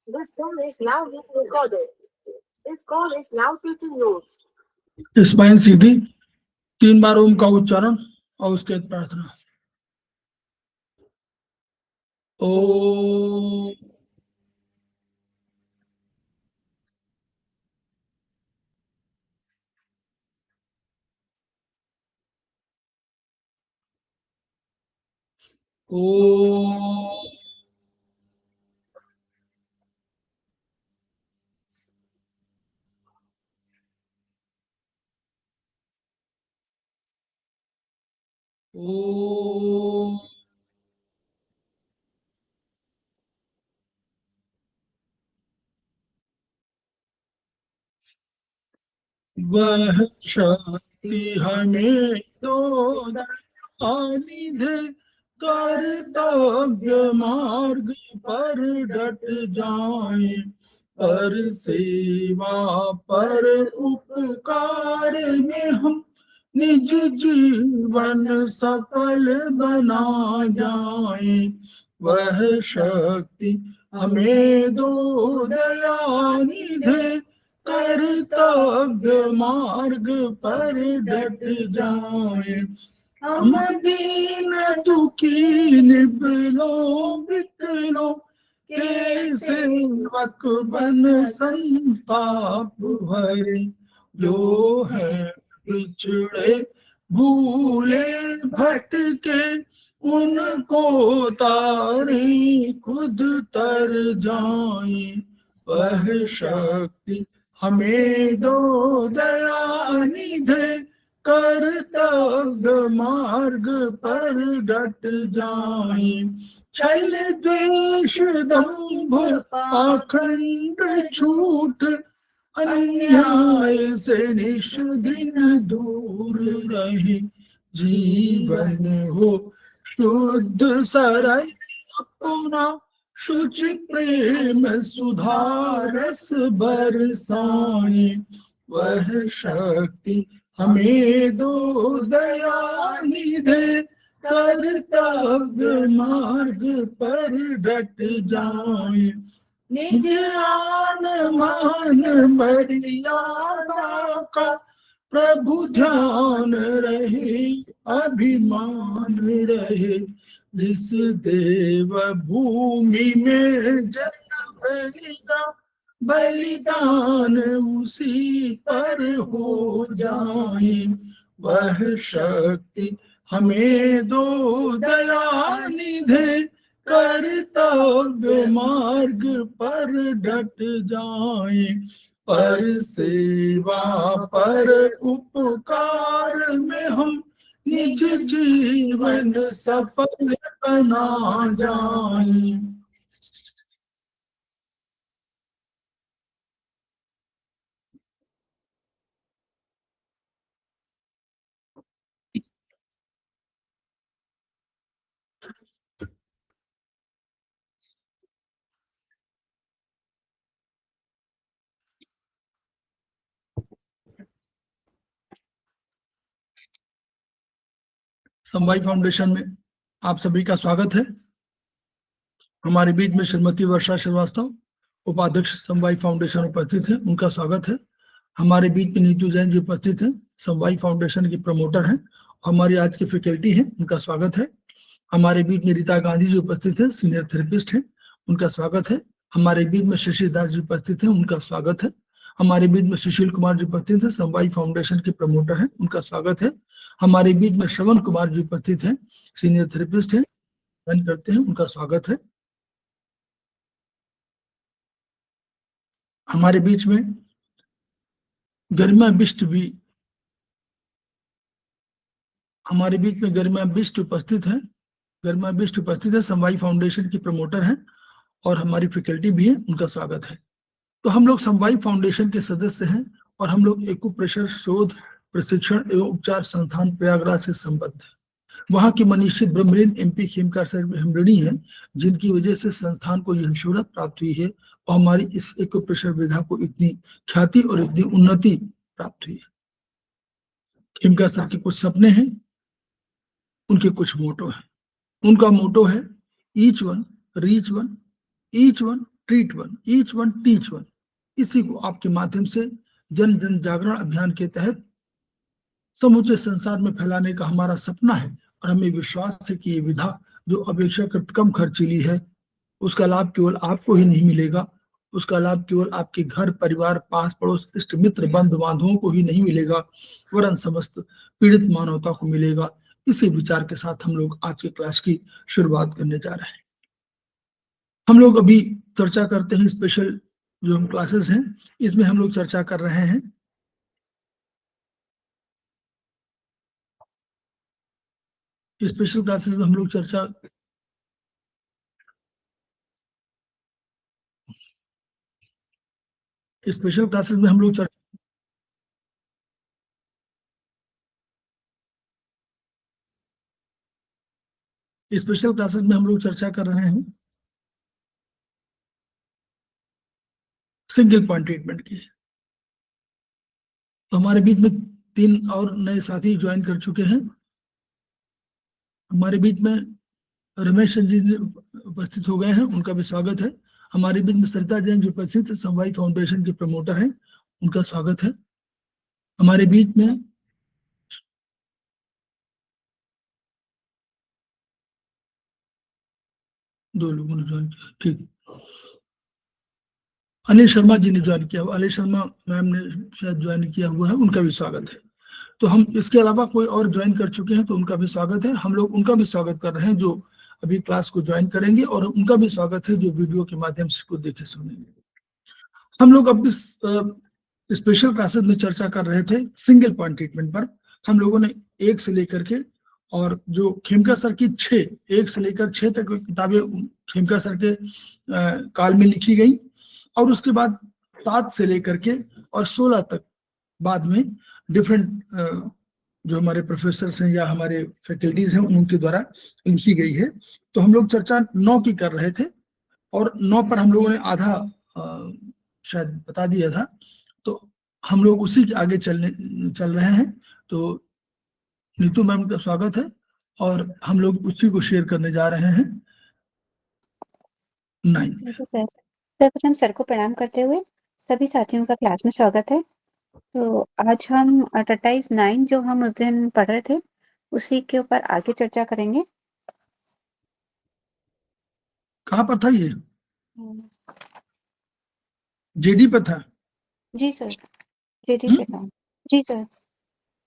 This call is now being recorded. This call is now taking notes. Spine सीधी 3 बार ओम का उच्चारण और उसके बाद प्रार्थना। ओ ओ वह शक्ति हमें दो निधे कर्तव्य मार्ग पर डट जाए, पर सेवा पर उपकार में हम निज जीवन सफल बना जाए। वह शक्ति हमें दो दयानिधे कर्तव्य मार्ग पर डट जाए। हम दीन दुखी निबलो बिकलो के सेवक बन संताप भरे, जो है पिछड़े भूले भटके उनको तारी खुद तर जाए। वह शक्ति हमें दो दयानिधे कर्तव्य मार्ग पर डट जाए। छल द्वेष दंभ पाखंड झूठ अन्याय से निष्दिन दूर रहे, जीवन हो शुद्ध सरल अपना शुचि प्रेम सुधारस बरसाए। वह शक्ति हमें दो दयानिधे कर्तव्य मार्ग पर डट जाए। निज आन मान मर्यादा का प्रभु ध्यान रहे, अभिमान रहे, जिस देव भूमि में जन्म लिया बलिदान उसी पर हो जाए। वह शक्ति हमें दो दयानिधे कर्तव्य मार्ग पर डट जाए, पर सेवा पर उपकार में हम निज जीवन सफल बना जाए। समवाय फाउंडेशन में आप सभी का स्वागत है। हमारे बीच में श्रीमती वर्षा श्रीवास्तव उपाध्यक्ष समवाय फाउंडेशन उपस्थित है, उनका स्वागत है। हमारे बीच में नीतू जैन जी उपस्थित है, समवाय फाउंडेशन की प्रमोटर हैं, हमारी आज की फैकल्टी है, उनका स्वागत है। हमारे बीच में रीता गांधी जी उपस्थित है, सीनियर थेरेपिस्ट हैं, उनका स्वागत है। हमारे बीच में शशि दास जी उपस्थित हैं, उनका स्वागत है। हमारे बीच में सुशील कुमार जी उपस्थित है, समवाय फाउंडेशन के प्रमोटर हैं, उनका स्वागत है। हमारे बीच में श्रवण कुमार जी उपस्थित हैं, सीनियर थेरेपिस्ट हैं, करते हैं, उनका स्वागत है। हमारे बीच में गरिमा बिष्ट भी हमारे बीच में गरिमा बिष्ट उपस्थित है। गरिमा बिष्ट उपस्थित है, समवाय फाउंडेशन की प्रमोटर हैं और हमारी फैकल्टी भी है, उनका स्वागत है। तो हम लोग समवाय फाउंडेशन के सदस्य हैं और हम लोग एक्यूप्रेशर शोध प्रशिक्षण एवं उपचार संस्थान प्रयागराज से संबद्ध है। वहाँ की मनीषी ब्रह्मलीन MP खेमकार सर हेमरणी है, जिनकी वजह से संस्थान को यह शोहरत प्राप्त हुई है और हमारी इस एक्यूप्रेशर विधा को इतनी ख्याति और इतनी उन्नति प्राप्त हुई है। खेमकार सर के कुछ सपने हैं, उनके कुछ मोटो हैं। उनका मोटो है each one reach one, each one treat one, each one teach one. इसी को आपके माध्यम से जन जन जागरण अभियान के तहत समूचे संसार में फैलाने का हमारा सपना है। और हमें विश्वास है कि ये विधा जो अपेक्षाकृत कम खर्चीली है, उसका लाभ केवल आपको ही नहीं मिलेगा, उसका लाभ केवल आपके घर परिवार पास पड़ोस इष्ट मित्र बंधु बांधवों को ही नहीं मिलेगा, वरन समस्त पीड़ित मानवता को मिलेगा। इसी विचार के साथ हम लोग आज के क्लास की शुरुआत करने जा रहे हैं। हम लोग अभी चर्चा करते हैं स्पेशल जो हम क्लासेस हैं, इसमें हम लोग चर्चा कर रहे हैं स्पेशल क्लासेस में हम लोग चर्चा स्पेशल क्लासेस में हम लोग चर्चा कर रहे हैं सिंगल पॉइंट ट्रीटमेंट की। तो हमारे बीच में 3 और नए साथी ज्वाइन कर चुके हैं। हमारे बीच में रमेश जी उपस्थित हो गए हैं, उनका भी स्वागत है। हमारे बीच में सरिता जैन जो प्रसिद्ध समवाय फाउंडेशन के प्रमोटर हैं, उनका स्वागत है। हमारे बीच में दो लोगों ने ज्वाइन किया, ठीक। अनिल शर्मा जी ने ज्वाइन किया, अनिल शर्मा मैम ने शायद ज्वाइन किया हुआ है, उनका भी स्वागत है। तो हम इसके अलावा कोई और ज्वाइन कर चुके हैं तो उनका भी स्वागत है। हम लोग उनका भी स्वागत कर रहे हैं जो अभी क्लास को ज्वाइन करेंगे, और उनका भी स्वागत है जो वीडियो के माध्यम से इसको देखे सुनेंगे। हम लोग अब इस स्पेशल क्लासेस में चर्चा कर रहे थे सिंगल पॉइंट ट्रीटमेंट पर। हम लोगों ने 1 से लेकर के, और जो खेमका सर की 1 से लेकर 6 तक किताबें खेमका सर के काल में लिखी गई, और उसके बाद 7 से लेकर के और 16 तक बाद में डिफरेंट जो हमारे प्रोफेसर हैं या हमारे फैकल्टीज हैं उनके द्वारा लिखी गई है। तो हम लोग चर्चा 9 की कर रहे थे, और 9 पर हम लोगों ने आधा शायद बता दिया था, तो हम लोग उसी के आगे चल रहे हैं। तो नीतू मैम का स्वागत है, और हम लोग उसी को शेयर करने जा रहे हैं 9। सर्वप्रथम सर को प्रणाम करते हुए सभी साथियों का क्लास में स्वागत है। तो आज हम एक्सरसाइज 9 जो हम उस दिन पढ़ रहे थे उसी के ऊपर आगे चर्चा करेंगे। कहाँ पर था ये? जेडी पे था? जी सर, जेडी पे था। जी सर,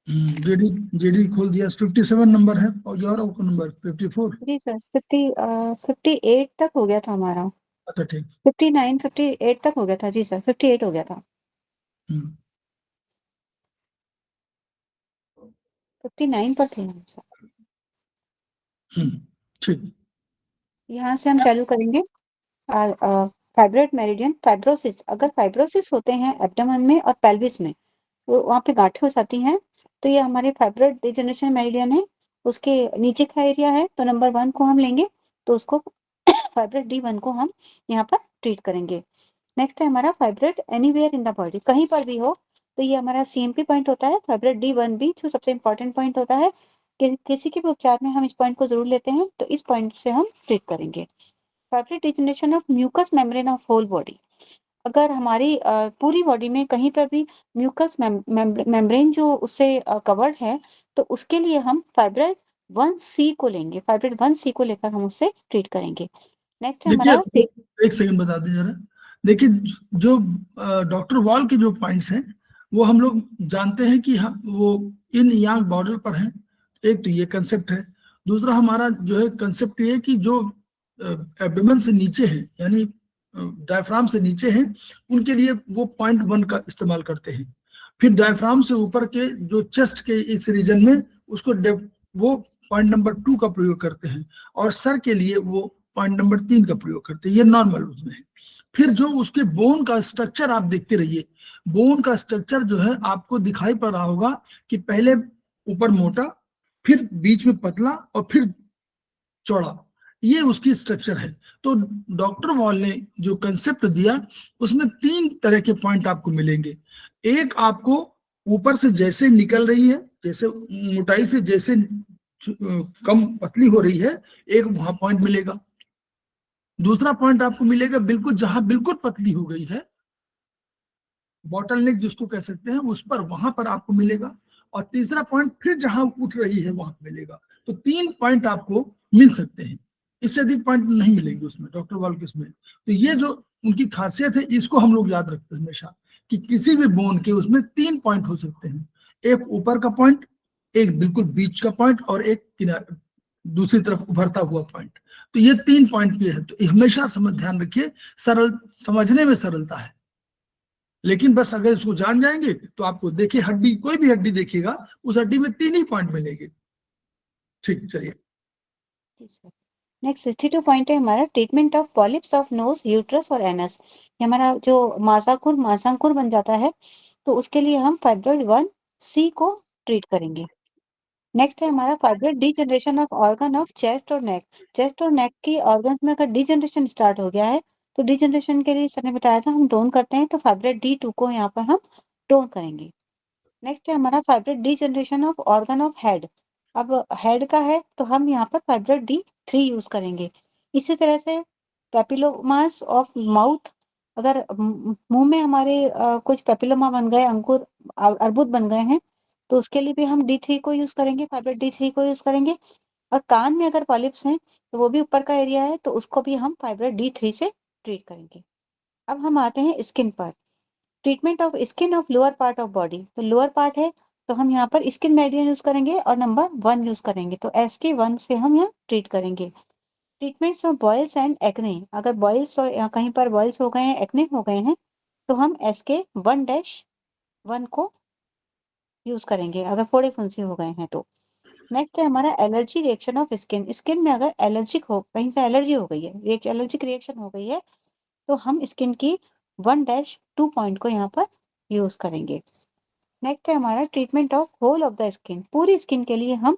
जेडी खोल दिया। 57 नंबर है, और और नंबर 54। जी सर, 58 तक हो गया था हमारा। अच्छा ठीक। 59 58 तक हो गया था। जी सर, 58 हो गया था। 59 पर थे हम सर। ठीक। यहाँ से हम चालू करेंगे फाइब्रोइड मेरिडियन फाइब्रोसिस। अगर फाइब्रोसिस होते हैं एब्डोमेन में और पेल्विस में, तो वहाँ पे गांठें हो जाती हैं, तो ये हमारे फाइब्रोइड डिजेनरेशन मेरिडियन है, उसके नीचे का एरिया है। तो नंबर 1 को हम लेंगे, तो उसको फाइब्रोइड D1 को हम यहाँ पर ट्रीट करेंगे। नेक्स्ट है हमारा fibroid anywhere in the body, कहीं पर भी हो, तो ये हमारा CMP पॉइंट होता है। फाइब्रोइड D1 भी जो सबसे इंपॉर्टेंट पॉइंट होता है, किसी के भी उपचार में हम इस पॉइंट को जरूर लेते हैं, तो इस पॉइंट से हम ट्रीट करेंगे। Fibroid degeneration of mucous membrane of whole body, अगर हमारी पूरी बॉडी में कहीं पर भी म्यूकस मेम्ब्रेन जो उससे कवर्ड है, तो उसके लिए हम फाइब्रोइड 1C को लेंगे। फाइब्रोइड 1C को लेकर हम उससे ट्रीट करेंगे। नेक्स्ट है हमारा, एक सेकंड बता दें जरा। देखिए, जो डॉक्टर वॉल के जो पॉइंट्स हैं वो हम लोग जानते हैं कि हम वो इन यांग बॉर्डर पर हैं। एक तो ये कंसेप्ट है। दूसरा हमारा जो है कंसेप्ट ये कि जो एब्डोमेन से नीचे है, यानी डायफ्राम से नीचे हैं, उनके लिए वो 0.1 का इस्तेमाल करते हैं। फिर डायफ्राम से ऊपर के जो चेस्ट के इस रीजन में उसको वो पॉइंट नंबर 2 का प्रयोग करते हैं, और सर के लिए वो पॉइंट नंबर 3 का प्रयोग करते हैं। ये नॉर्मल उसमें है। फिर जो उसके बोन का स्ट्रक्चर आप देखते रहिए, बोन का स्ट्रक्चर जो है आपको दिखाई पड़ रहा होगा कि पहले ऊपर मोटा, फिर बीच में पतला, और फिर चौड़ा। ये उसकी स्ट्रक्चर है। तो डॉक्टर वॉल ने जो कंसेप्ट दिया उसमें 3 तरह के पॉइंट आपको मिलेंगे। एक आपको ऊपर से जैसे निकल रही है, जैसे मोटाई से जैसे कम पतली हो रही है, एक वहां पॉइंट मिलेगा। दूसरा पॉइंट आपको मिलेगा बिल्कुल जहां बिल्कुल पतली हो गई है, बॉटल नेक जिसको कह सकते हैं, उस पर, वहां पर आपको मिलेगा। और तीसरा पॉइंट फिर जहां उठ रही है वहां मिलेगा। तो 3 पॉइंट आपको मिल सकते हैं, इससे अधिक पॉइंट नहीं मिलेंगे उसमें, डॉक्टर वॉल्किस में। तो ये जो उनकी खासियत है, इसको हम लोग याद रखते हैं हमेशा, कि किसी भी बोन के उसमें 3 पॉइंट हो सकते हैं, एक ऊपर का पॉइंट, एक बिल्कुल बीच का पॉइंट, और एक किनारे दूसरी तरफ उभरता हुआ पॉइंट। तो ये 3 पॉइंट भी है। तो हमेशा ध्यान रखिए, सरल, समझने में सरलता है, लेकिन बस अगर इसको जान जाएंगे तो आपको, देखिए हड्डी, कोई भी हड्डी देखिएगा, उस हड्डी में 3 ही पॉइंट मिलेंगे। ठीक, चलिए। नेक्स्ट 62 पॉइंट है हमारा treatment of polyps of nose, uterus और एनस। ये हमारा जो मांसांकुर बन जाता है, तो उसके लिए हम फाइब्रॉइड 1C को ट्रीट करेंगे। नेक्स्ट है हमारा fibroid degeneration of organ of chest और नेक। चेस्ट और नेक की ऑर्गन्स में अगर डीजनरेशन स्टार्ट हो गया है, तो डीजनरेशन के लिए सर ने बताया था हम टोन करते हैं, तो फाइब्रॉइड D2 को यहाँ पर हम टोन करेंगे। नेक्स्ट है हमारा fibroid degeneration of organ of head. अब हेड का है तो हम यहाँ पर फाइब्रॉइड D3 यूज करेंगे। इसी तरह से पेपिलोमास ऑफ माउथ, अगर मुंह में हमारे कुछ पेपिलोमा बन गए, अंकुर अर्बुद बन गए हैं, तो उसके लिए भी हम D3 को यूज करेंगे, फाइब्रॉइड D3 को यूज करेंगे। और कान में अगर पॉलिप्स हैं, तो वो भी ऊपर का एरिया है, तो उसको भी हम फाइब्रॉइड D3 से ट्रीट करेंगे। अब हम आते हैं स्किन पर। Treatment of skin of lower part of body. तो लोअर पार्ट है, तो हम यहाँ पर स्किन मेडियन यूज करेंगे और नंबर 1 यूज करेंगे, तो SK1 से हम यहाँ ट्रीट करेंगे। Treatments of boils and acne. अगर बॉयल्स कहीं पर बॉयल्स हो गए हैं, एक्ने हो गए हैं, तो हम SK1-1 को यूज करेंगे, अगर फोड़े फुंसी हो गए हैं तो। नेक्स्ट है हमारा allergy reaction of skin. Skin में अगर एलर्जिक हो, कहीं से एलर्जी हो गई है, एलर्जिक रिएक्शन हो गई है, तो हम स्किन की 1-2 पॉइंट को यहाँ पर यूज करेंगे। नेक्स्ट है हमारा treatment of whole of the skin. पूरी स्किन के लिए हम,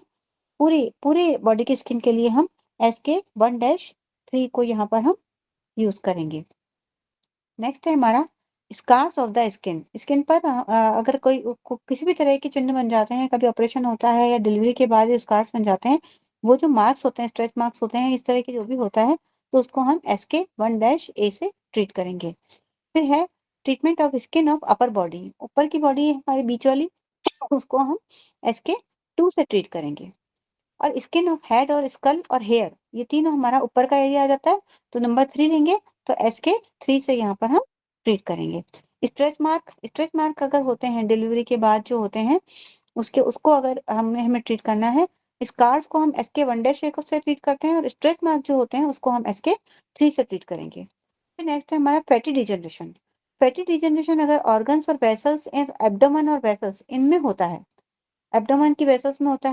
पूरे बॉडी की स्किन के लिए हम SK1-3 को यहाँ पर हम यूज करेंगे। नेक्स्ट है हमारा scars of the skin. Skin पर अगर किसी भी तरह के चिन्ह बन जाते हैं, कभी ऑपरेशन होता है या डिलीवरी के बाद स्कार्स बन जाते हैं, वो जो मार्क्स होते हैं, स्ट्रेच मार्क्स होते हैं, इस तरह के जो भी होता है, तो उसको हम SK1-A से ट्रीट करेंगे। फिर है treatment of skin of upper body. ऊपर की बॉडी हमारी बीच वाली, उसको हम SK2 से ट्रीट करेंगे। और स्किन ऑफ हेड और स्कल और हेयर, ये तीनों हमारा ऊपर का एरिया आ जाता है, तो नंबर 3 लेंगे, तो SK3 से यहाँ पर हम ट्रीट करेंगे। स्ट्रेच मार्क अगर होते हैं डिलीवरी के बाद जो होते हैं, उसको अगर हमें ट्रीट करना है, स्कार्स को हम SK1-A से ट्रीट करते हैं, और स्ट्रेच मार्क जो होते हैं उसको हम SK3 से ट्रीट करेंगे। फिर नेक्स्ट है हमारा फैटी डिजनरेशन। फैटी डिजनरेशन अगर ऑर्गन्स और वेसल्स, एब्डोमेन और वेसल्स इनमें होता है, एब्डोमेन की वेसल्स में होता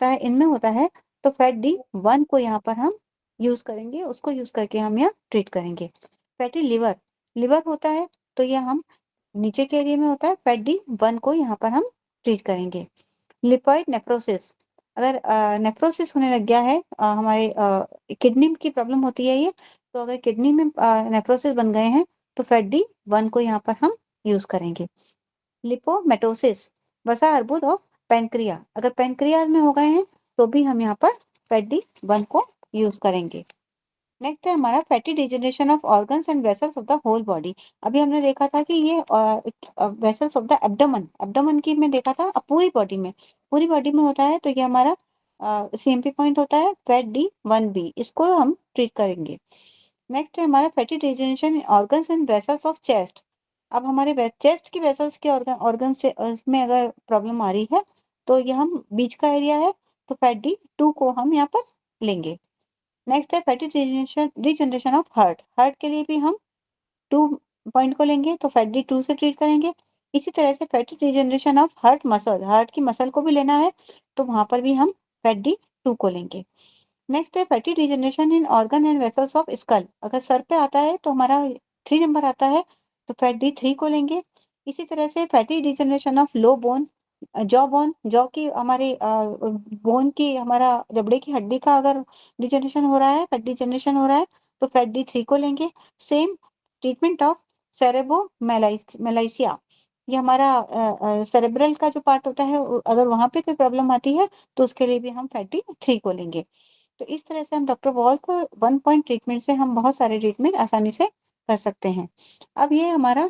है, इनमें होता है, तो फैट D1 को यहाँ पर हम यूज करेंगे, उसको यूज करके हम यहाँ ट्रीट करेंगे। फैटी लिवर होता है, तो ये हम नीचे के एरिया में होता है, फैट D1 को यहाँ पर हम ट्रीट करेंगे। लिपोइड नेफ्रोसिस, अगर नेफ्रोसिस होने लग गया है, हमारे किडनी की प्रॉब्लम होती है ये, तो अगर किडनी में नेफ्रोसिस बन गए हैं, तो फैट D1 को यहाँ पर हम यूज करेंगे। लिपोमेटोसिस, वसा अर्बुद ऑफ पैनक्रिया, अगर पैनक्रिया में हो गए हैं, तो भी हम यहाँ पर फैट D1 को यूज करेंगे। नेक्स्ट है हमारा fatty degeneration of organs and vessels of the whole body. अभी हमने देखा था कि ये वेसल्स ऑफ द एब्डोमेन की में देखा था, अब पूरी बॉडी में होता है, तो ये हमारा CMP पॉइंट होता है, फैट D1B, इसको हम ट्रीट करेंगे। नेक्स्ट है हमारा fatty degeneration organs and vessels of chest. अब हमारे चेस्ट की वेसल्स के ऑर्गन्स में अगर प्रॉब्लम आ रही है, तो ये हम बीच का एरिया है, तो फैट D2 को हम यहाँ पर लेंगे। नेक्स्ट है फैटी रीजनरेशन ऑफ हार्ट के लिए भी हम 2 पॉइंट को लेंगे, तो फैट D2 से ट्रीट करेंगे। इसी तरह से फैटी रीजनरेशन ऑफ हार्ट की मसल को भी लेना है, तो वहां पर भी हम फैट D2 को लेंगे। नेक्स्ट है fatty regeneration in organ and vessels of skull. अगर सर पे आता है तो हमारा 3 नंबर आता है, तो फैट D3 को लेंगे। इसी तरह से fatty degeneration of low bone, jaw की हमारे बोन की, हमारा जबड़े की हड्डी का अगर डिजनरेशन हो रहा है, फैट डिजनरेशन हो रहा है, तो फैट D3 को लेंगे। सेम ट्रीटमेंट ऑफ सेरेबो मेलाइसिया, ये हमारा सेरेब्रल का जो पार्ट होता है, अगर वहां पे कोई प्रॉब्लम आती है, तो उसके लिए भी हम फैट D3 को लेंगे। तो इस तरह से हम डॉक्टर वॉल को 1 पॉइंट ट्रीटमेंट से हम बहुत सारे ट्रीटमेंट आसानी से कर सकते हैं। अब ये हमारा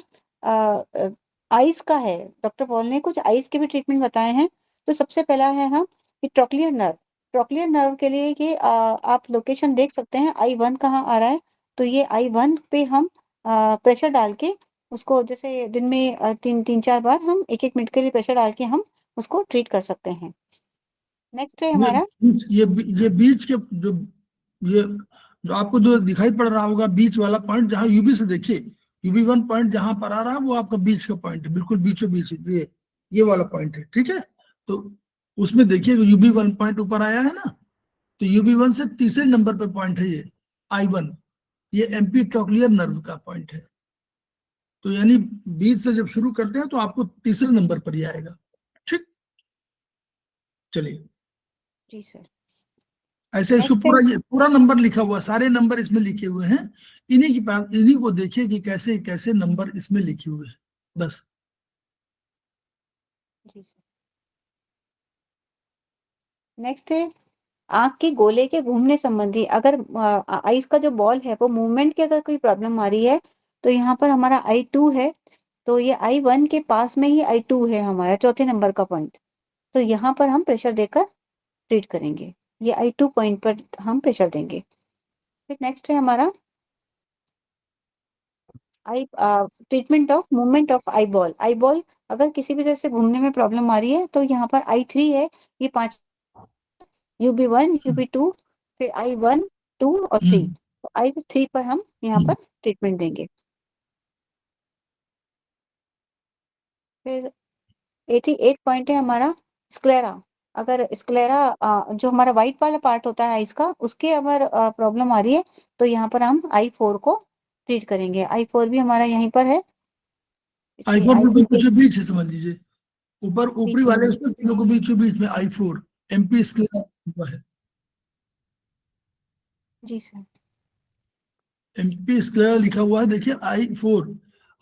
आईज का है, डॉक्टर वॉल ने कुछ आईज के भी ट्रीटमेंट बताए हैं। तो सबसे पहला है हम कि ट्रोक्लियर नर्व। ट्रोक्लियर नर्व के लिए ये आप लोकेशन देख सकते हैं I1 कहाँ आ रहा है। तो ये I1 पे हम प्रेशर डाल के उसको, जैसे दिन में 3-4 बार हम 1-1 मिनट के लिए प्रेशर डाल के हम उसको ट्रीट कर सकते हैं। नेक्स्ट है हमारा ये बीच के ये जो आपको जो दिखाई पड़ रहा होगा बीच वाला पॉइंट, जहां यूबी से देखिए, UB1 पॉइंट जहां पर आ रहा है वो आपका बीच का पॉइंट है, बिल्कुल बीचों बीच ये वाला पॉइंट है, ठीक है। तो उसमें देखिए UB1 पॉइंट ऊपर आया है ना, तो UB1 से तीसरे नंबर पे पॉइंट है ये I1, ये MP ट्रोक्लियर नर्व का पॉइंट है। तो यानी बीच से जब शुरू करते हैं तो आपको तीसरे नंबर पर ही आएगा, ठीक। चलिए जी सर। ऐसे इसको पूरा नंबर लिखा हुआ, सारे नंबर इसमें लिखे हुए हैं। इन्हीं को देखिए कि कैसे कैसे नंबर इसमें लिखे हुए हैं, बस। जी सर। नेक्स्ट है आंख के गोले के घूमने संबंधी, अगर आईज का जो बॉल है वो मूवमेंट की अगर कोई प्रॉब्लम आ रही है तो यहाँ पर हमारा I2 है। तो ये I1 के पास में ही I2 है हमारा चौथे नंबर का पॉइंट। तो यहाँ पर हम प्रेशर देकर ट्रीट करेंगे, ये I2 पॉइंट पर हम प्रेशर देंगे। फिर नेक्स्ट है हमारा treatment of movement of eye ball. Eye ball अगर किसी भी तरह से घूमने में प्रॉब्लम आ रही है तो यहाँ पर I3 है, ये 5 UB1 UB2 फिर I1 2 और 3, तो I3 पर हम यहाँ पर ट्रीटमेंट देंगे। फिर 88 पॉइंट है हमारा स्क्लेरा। अगर स्क्लेरा जो हमारा व्हाइट वाला पार्ट होता है इसका, उसके अगर प्रॉब्लम आ रही है तो यहाँ पर हम I4 को ट्रीट करेंगे। I4 भी हमारा यहीं पर है, इसलिए I4 बिल्कुल I4 बीचों बीच है, समझ लीजिए ऊपर ऊपरी वाले उसमें तीनों को बीचों बीच में I4 MP स्क्लेरा है। जी सर। MP स्क्लेरा लिखा हुआ है, देखिए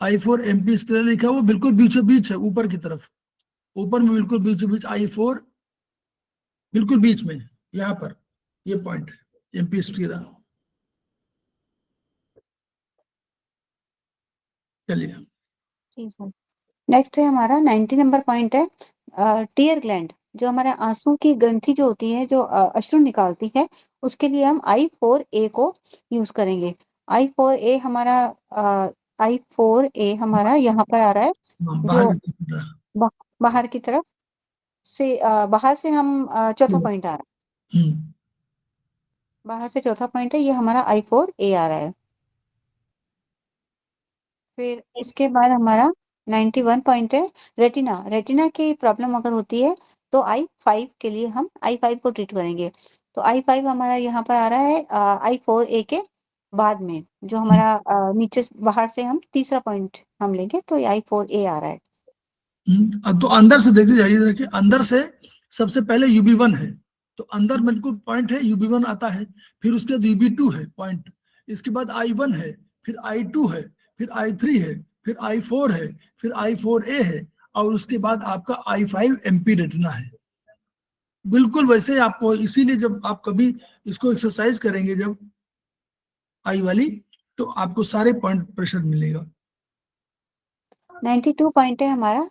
I4 MP स्क्लेरा लिखा हुआ बिल्कुल बीचों बीच है, ऊपर की तरफ, ऊपर में बिल्कुल बीचों बीच I4 बिल्कुल बीच में, यहाँ पर ये पॉइंट है MP स्क्लेरा। चलिए जी सर। नेक्स्ट है हमारा 90 नंबर पॉइंट है टीयर ग्लैंड। जो हमारे आंसू की ग्रंथि जो होती है, जो अश्रु निकालती है, उसके लिए हम I4A को यूज करेंगे। I4A हमारा I4A हमारा यहाँ पर आ रहा है, जो बाहर की तरफ से बाहर से हम चौथा पॉइंट आ रहा है, बाहर से चौथा पॉइंट है, ये हमारा I4A आ रहा है। फिर इसके बाद हमारा 91 पॉइंट है रेटिना। रेटिना की प्रॉब्लम अगर होती है तो I5 के लिए हम I5 को ट्रीट करेंगे। तो I5 हमारा यहाँ पर आ रहा है I4A के बाद में, जो हमारा नीचे बाहर से हम तीसरा पॉइंट हम लेंगे, तो I4A आ रहा है। तो अंदर से देखते जाइए, देखिए अंदर से सबसे पहले UB1 है, तो अंदर बिल्कुल पॉइंट है UB1 आता है, फिर उसके बाद UB2 है पॉइंट, इसके बाद I1 है, फिर I2 है, फिर I3 है, फिर I4 है, फिर I4A है, और उसके बाद आपका I5 MP रेटिना है। बिल्कुल वैसे आपको, इसीलिए जब आप कभी इसको एक्सरसाइज करेंगे जब आई वाली, तो आपको सारे पॉइंट प्रेशर मिलेगा। 92 पॉइंट है हमारा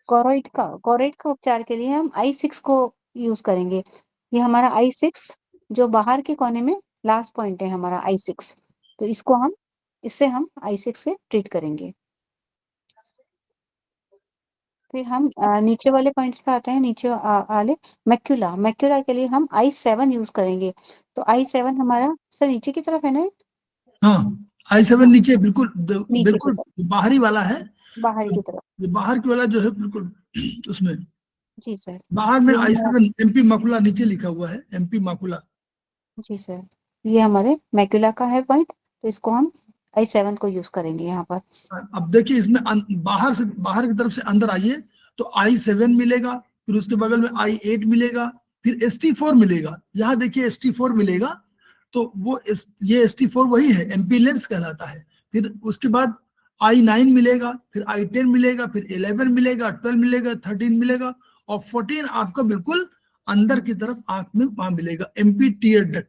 कोरोइड का। कोरोइड का उपचार के लिए हम I6 को यूज करेंगे। ये हमारा I6 जो बाहर के कोने में लास्ट पॉइंट है हमारा I6, तो इससे हम I6 से ट्रीट करेंगे। फिर हम नीचे वाले पॉइंट्स पे आते हैं, नीचे वाले मैक्यूला। मैक्यूला के लिए हम I7 यूज करेंगे। तो I7 हमारा सर नीचे की तरफ है ना? हाँ, I7 नीचे बिल्कुल नीचे की बिल्कुल तरफ, बाहरी वाला है, बाहर की तरफ। ये बाहर की वाला जो है बिल्कुल उसमें जी सर। बाहर में ये हमारा, I7 MP माकुला नीचे लिखा हुआ है, MP माकुला। जी सर, ये हमारे मैक्यूला का है पॉइंट, तो इसको हम I7 को यूज करेंगे यहाँ पर। अब देखिए इसमें बाहर की तरफ से अंदर आइए तो I7 मिलेगा, फिर उसके बगल में I8 मिलेगा, फिर ST4 मिलेगा। यहाँ देखिए ST4 मिलेगा, तो ये ST4 वही है, MP लेंस कहलाता है। फिर उसके बाद I9 मिलेगा, फिर I10 मिलेगा, फिर 11 मिलेगा, 12 मिलेगा, 13 मिलेगा, और 14 आपका बिल्कुल अंदर की तरफ आंख में वहां मिलेगा, एमपी टीयर डक्ट।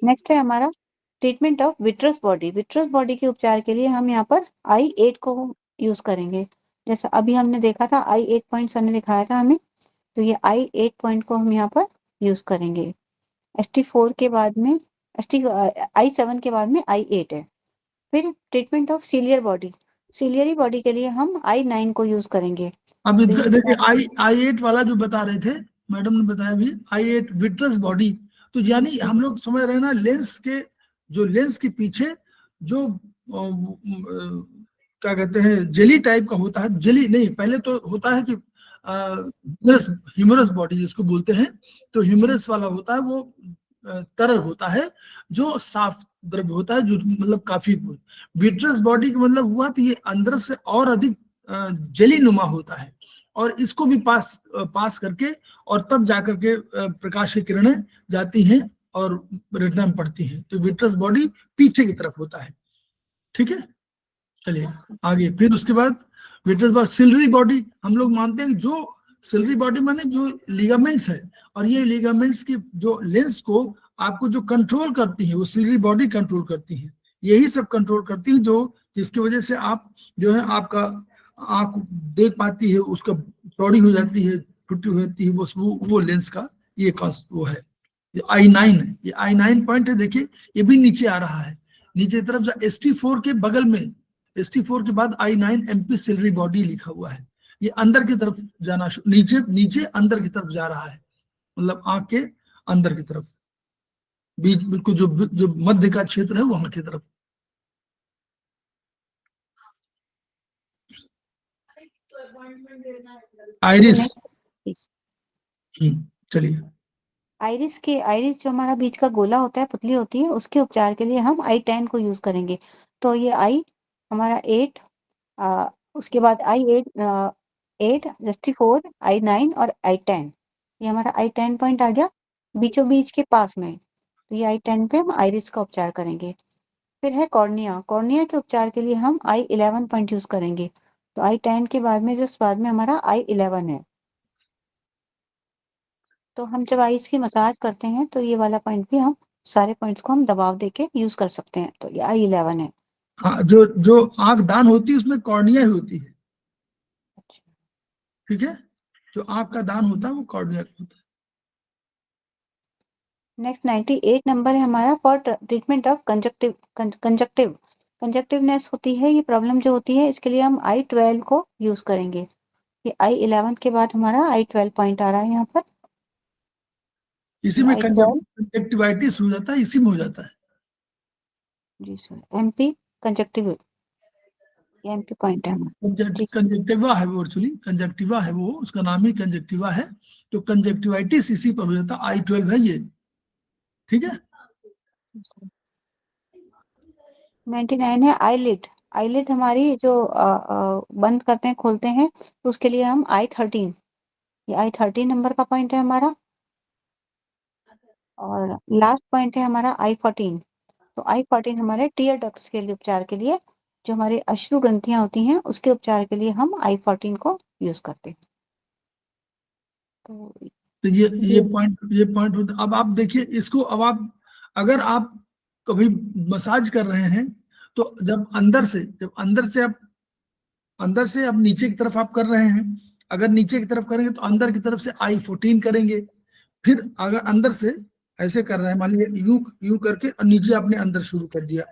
नेक्स्ट है हमारा treatment of vitreous body. Vitreous body के उपचार के लिए हम यहाँ पर I8 को यूज करेंगे। जैसा अभी हमने देखा था I8 पॉइंट सर ने दिखाया था हमें, तो ये I8 पॉइंट को हम यहाँ पर यूज करेंगे। ST4 के बाद में I7 के बाद में I8 है। फिर treatment of ciliary body, ciliary body के लिए हम I9 को यूज करेंगे। अब देखिए I8 वाला जो बता रहे थे मैडम ने बताया भी, I8 विट्रस बॉडी, तो यानी हम लोग समझ रहे हैं ना, लेंस के जो लेंस के पीछे जो क्या कहते हैं जेली टाइप का होता है, जेली नहीं, पहले तो होता है कि ह्यूमरस बॉडी जिसको बोलते हैं, तो ह्यूमरस वाला होता है वो तरल होता है, जो साफ द्रव्य होता है, जो मतलब काफी। विट्रस बॉडी का मतलब हुआ तो ये अंदर से और अधिक जेली नुमा होता है, और इसको भी पास करके और तब जाकर के प्रकाश की किरणें जाती हैं और रेटिना में पड़ती हैं। तो विट्रस बॉडी पीछे की तरफ होता है, ठीक है। चलिए आगे, फिर उसके बाद विट्रस बॉडी, सिलरी बॉडी, हम लोग मानते हैं जो सिलरी बॉडी माने जो लिगामेंट्स है, और ये लिगामेंट्स की जो लेंस को आपको जो कंट्रोल करती है वो सिलरी बॉडी कंट्रोल करती है, यही सब कंट्रोल करती है, जो जिसकी वजह से आप जो है आपका आंख देख पाती है, उसका चौड़ी हो जाती है, छुट्टी हो जाती है, वो लेंस का ये वो है। ये I9 है, ये I9 पॉइंट है, देखिए ये भी नीचे आ रहा है, नीचे तरफ ST4 के बगल में, ST4 के बाद I9 MP सिलरी बॉडी लिखा हुआ है। ये अंदर की तरफ जाना, नीचे नीचे अंदर की तरफ जा रहा है, मतलब आंख के अंदर की तरफ, बीच बिल्कुल जो मध्य का क्षेत्र है वहां की तरफ। आइरिस, चलिए आइरिस जो हमारा बीच का गोला होता है, पुतली होती है, उसके उपचार के लिए हम I10 को यूज करेंगे। तो ये I हमारा 8, उसके बाद I8 ST4 I9 और I10, ये हमारा I10 पॉइंट आ गया बीचों बीच के पास में। तो ये I10 पे हम आइरिस का उपचार करेंगे। फिर है कॉर्निया, कॉर्निया के उपचार के लिए हम I11 पॉइंट यूज करेंगे। तो I10 के बाद में जस्ट बाद में हमारा I11 है। तो हम जब आइस की मसाज करते हैं तो ये वाला पॉइंट भी हम सारे पॉइंट्स को हम दबाव देके यूज कर सकते हैं। तो ये I11 है। हाँ, जो आंख दान होती है उसमें कॉर्निया ही होती है, ठीक है, जो आंख का दान होता है वो कॉर्निया का होता है। नेक्स्ट 98 नंबर है हमारा फॉर ट्रीटमेंट ऑफ कंजक्टिवनेस होती है, ये प्रॉब्लम जो होती है, इसके लिए हम I12 को यूज करेंगे। ये I11 के बाद हमारा I12 पॉइंट आ रहा है यहाँ पर, इसी में कंजक्टिवाइटिस हो जाता है, इसी में हो जाता है जी sir, MP conjunctive, MP point है हमारा। कंजक्टिवा है वो, एक्चुअली कंजक्टिवा है वो, उसका नाम ही कंजक्टिवा है, तो कंजक्टिवाइटिस इसी पर हो जाता है, I12 है ये, ठीक है। 99 है आईलिड, आईलिड हमारी जो बंद करते हैं खोलते हैं, तो उसके लिए हम I13, ये I13 नंबर का पॉइंट है हमारा, और लास्ट पॉइंट है हमारा I14। तो I14 हमारे टीयर डक्ट्स के लिए उपचार के लिए, जो हमारी अश्रु ग्रंथियां होती हैं उसके उपचार के लिए हम I14 को यूज करते हैं। तो ये पॉइंट अब आप देखिए इसको, अब आप अगर आप कभी मसाज कर रहे हैं तो जब अंदर से आप नीचे की तरफ आप कर रहे हैं, अगर नीचे की तरफ करेंगे तो अंदर की तरफ से I14 करेंगे, फिर अगर अंदर से ऐसे कर रहे हैं, मान लीजिए यू करके और नीचे आपने अंदर शुरू कर दिया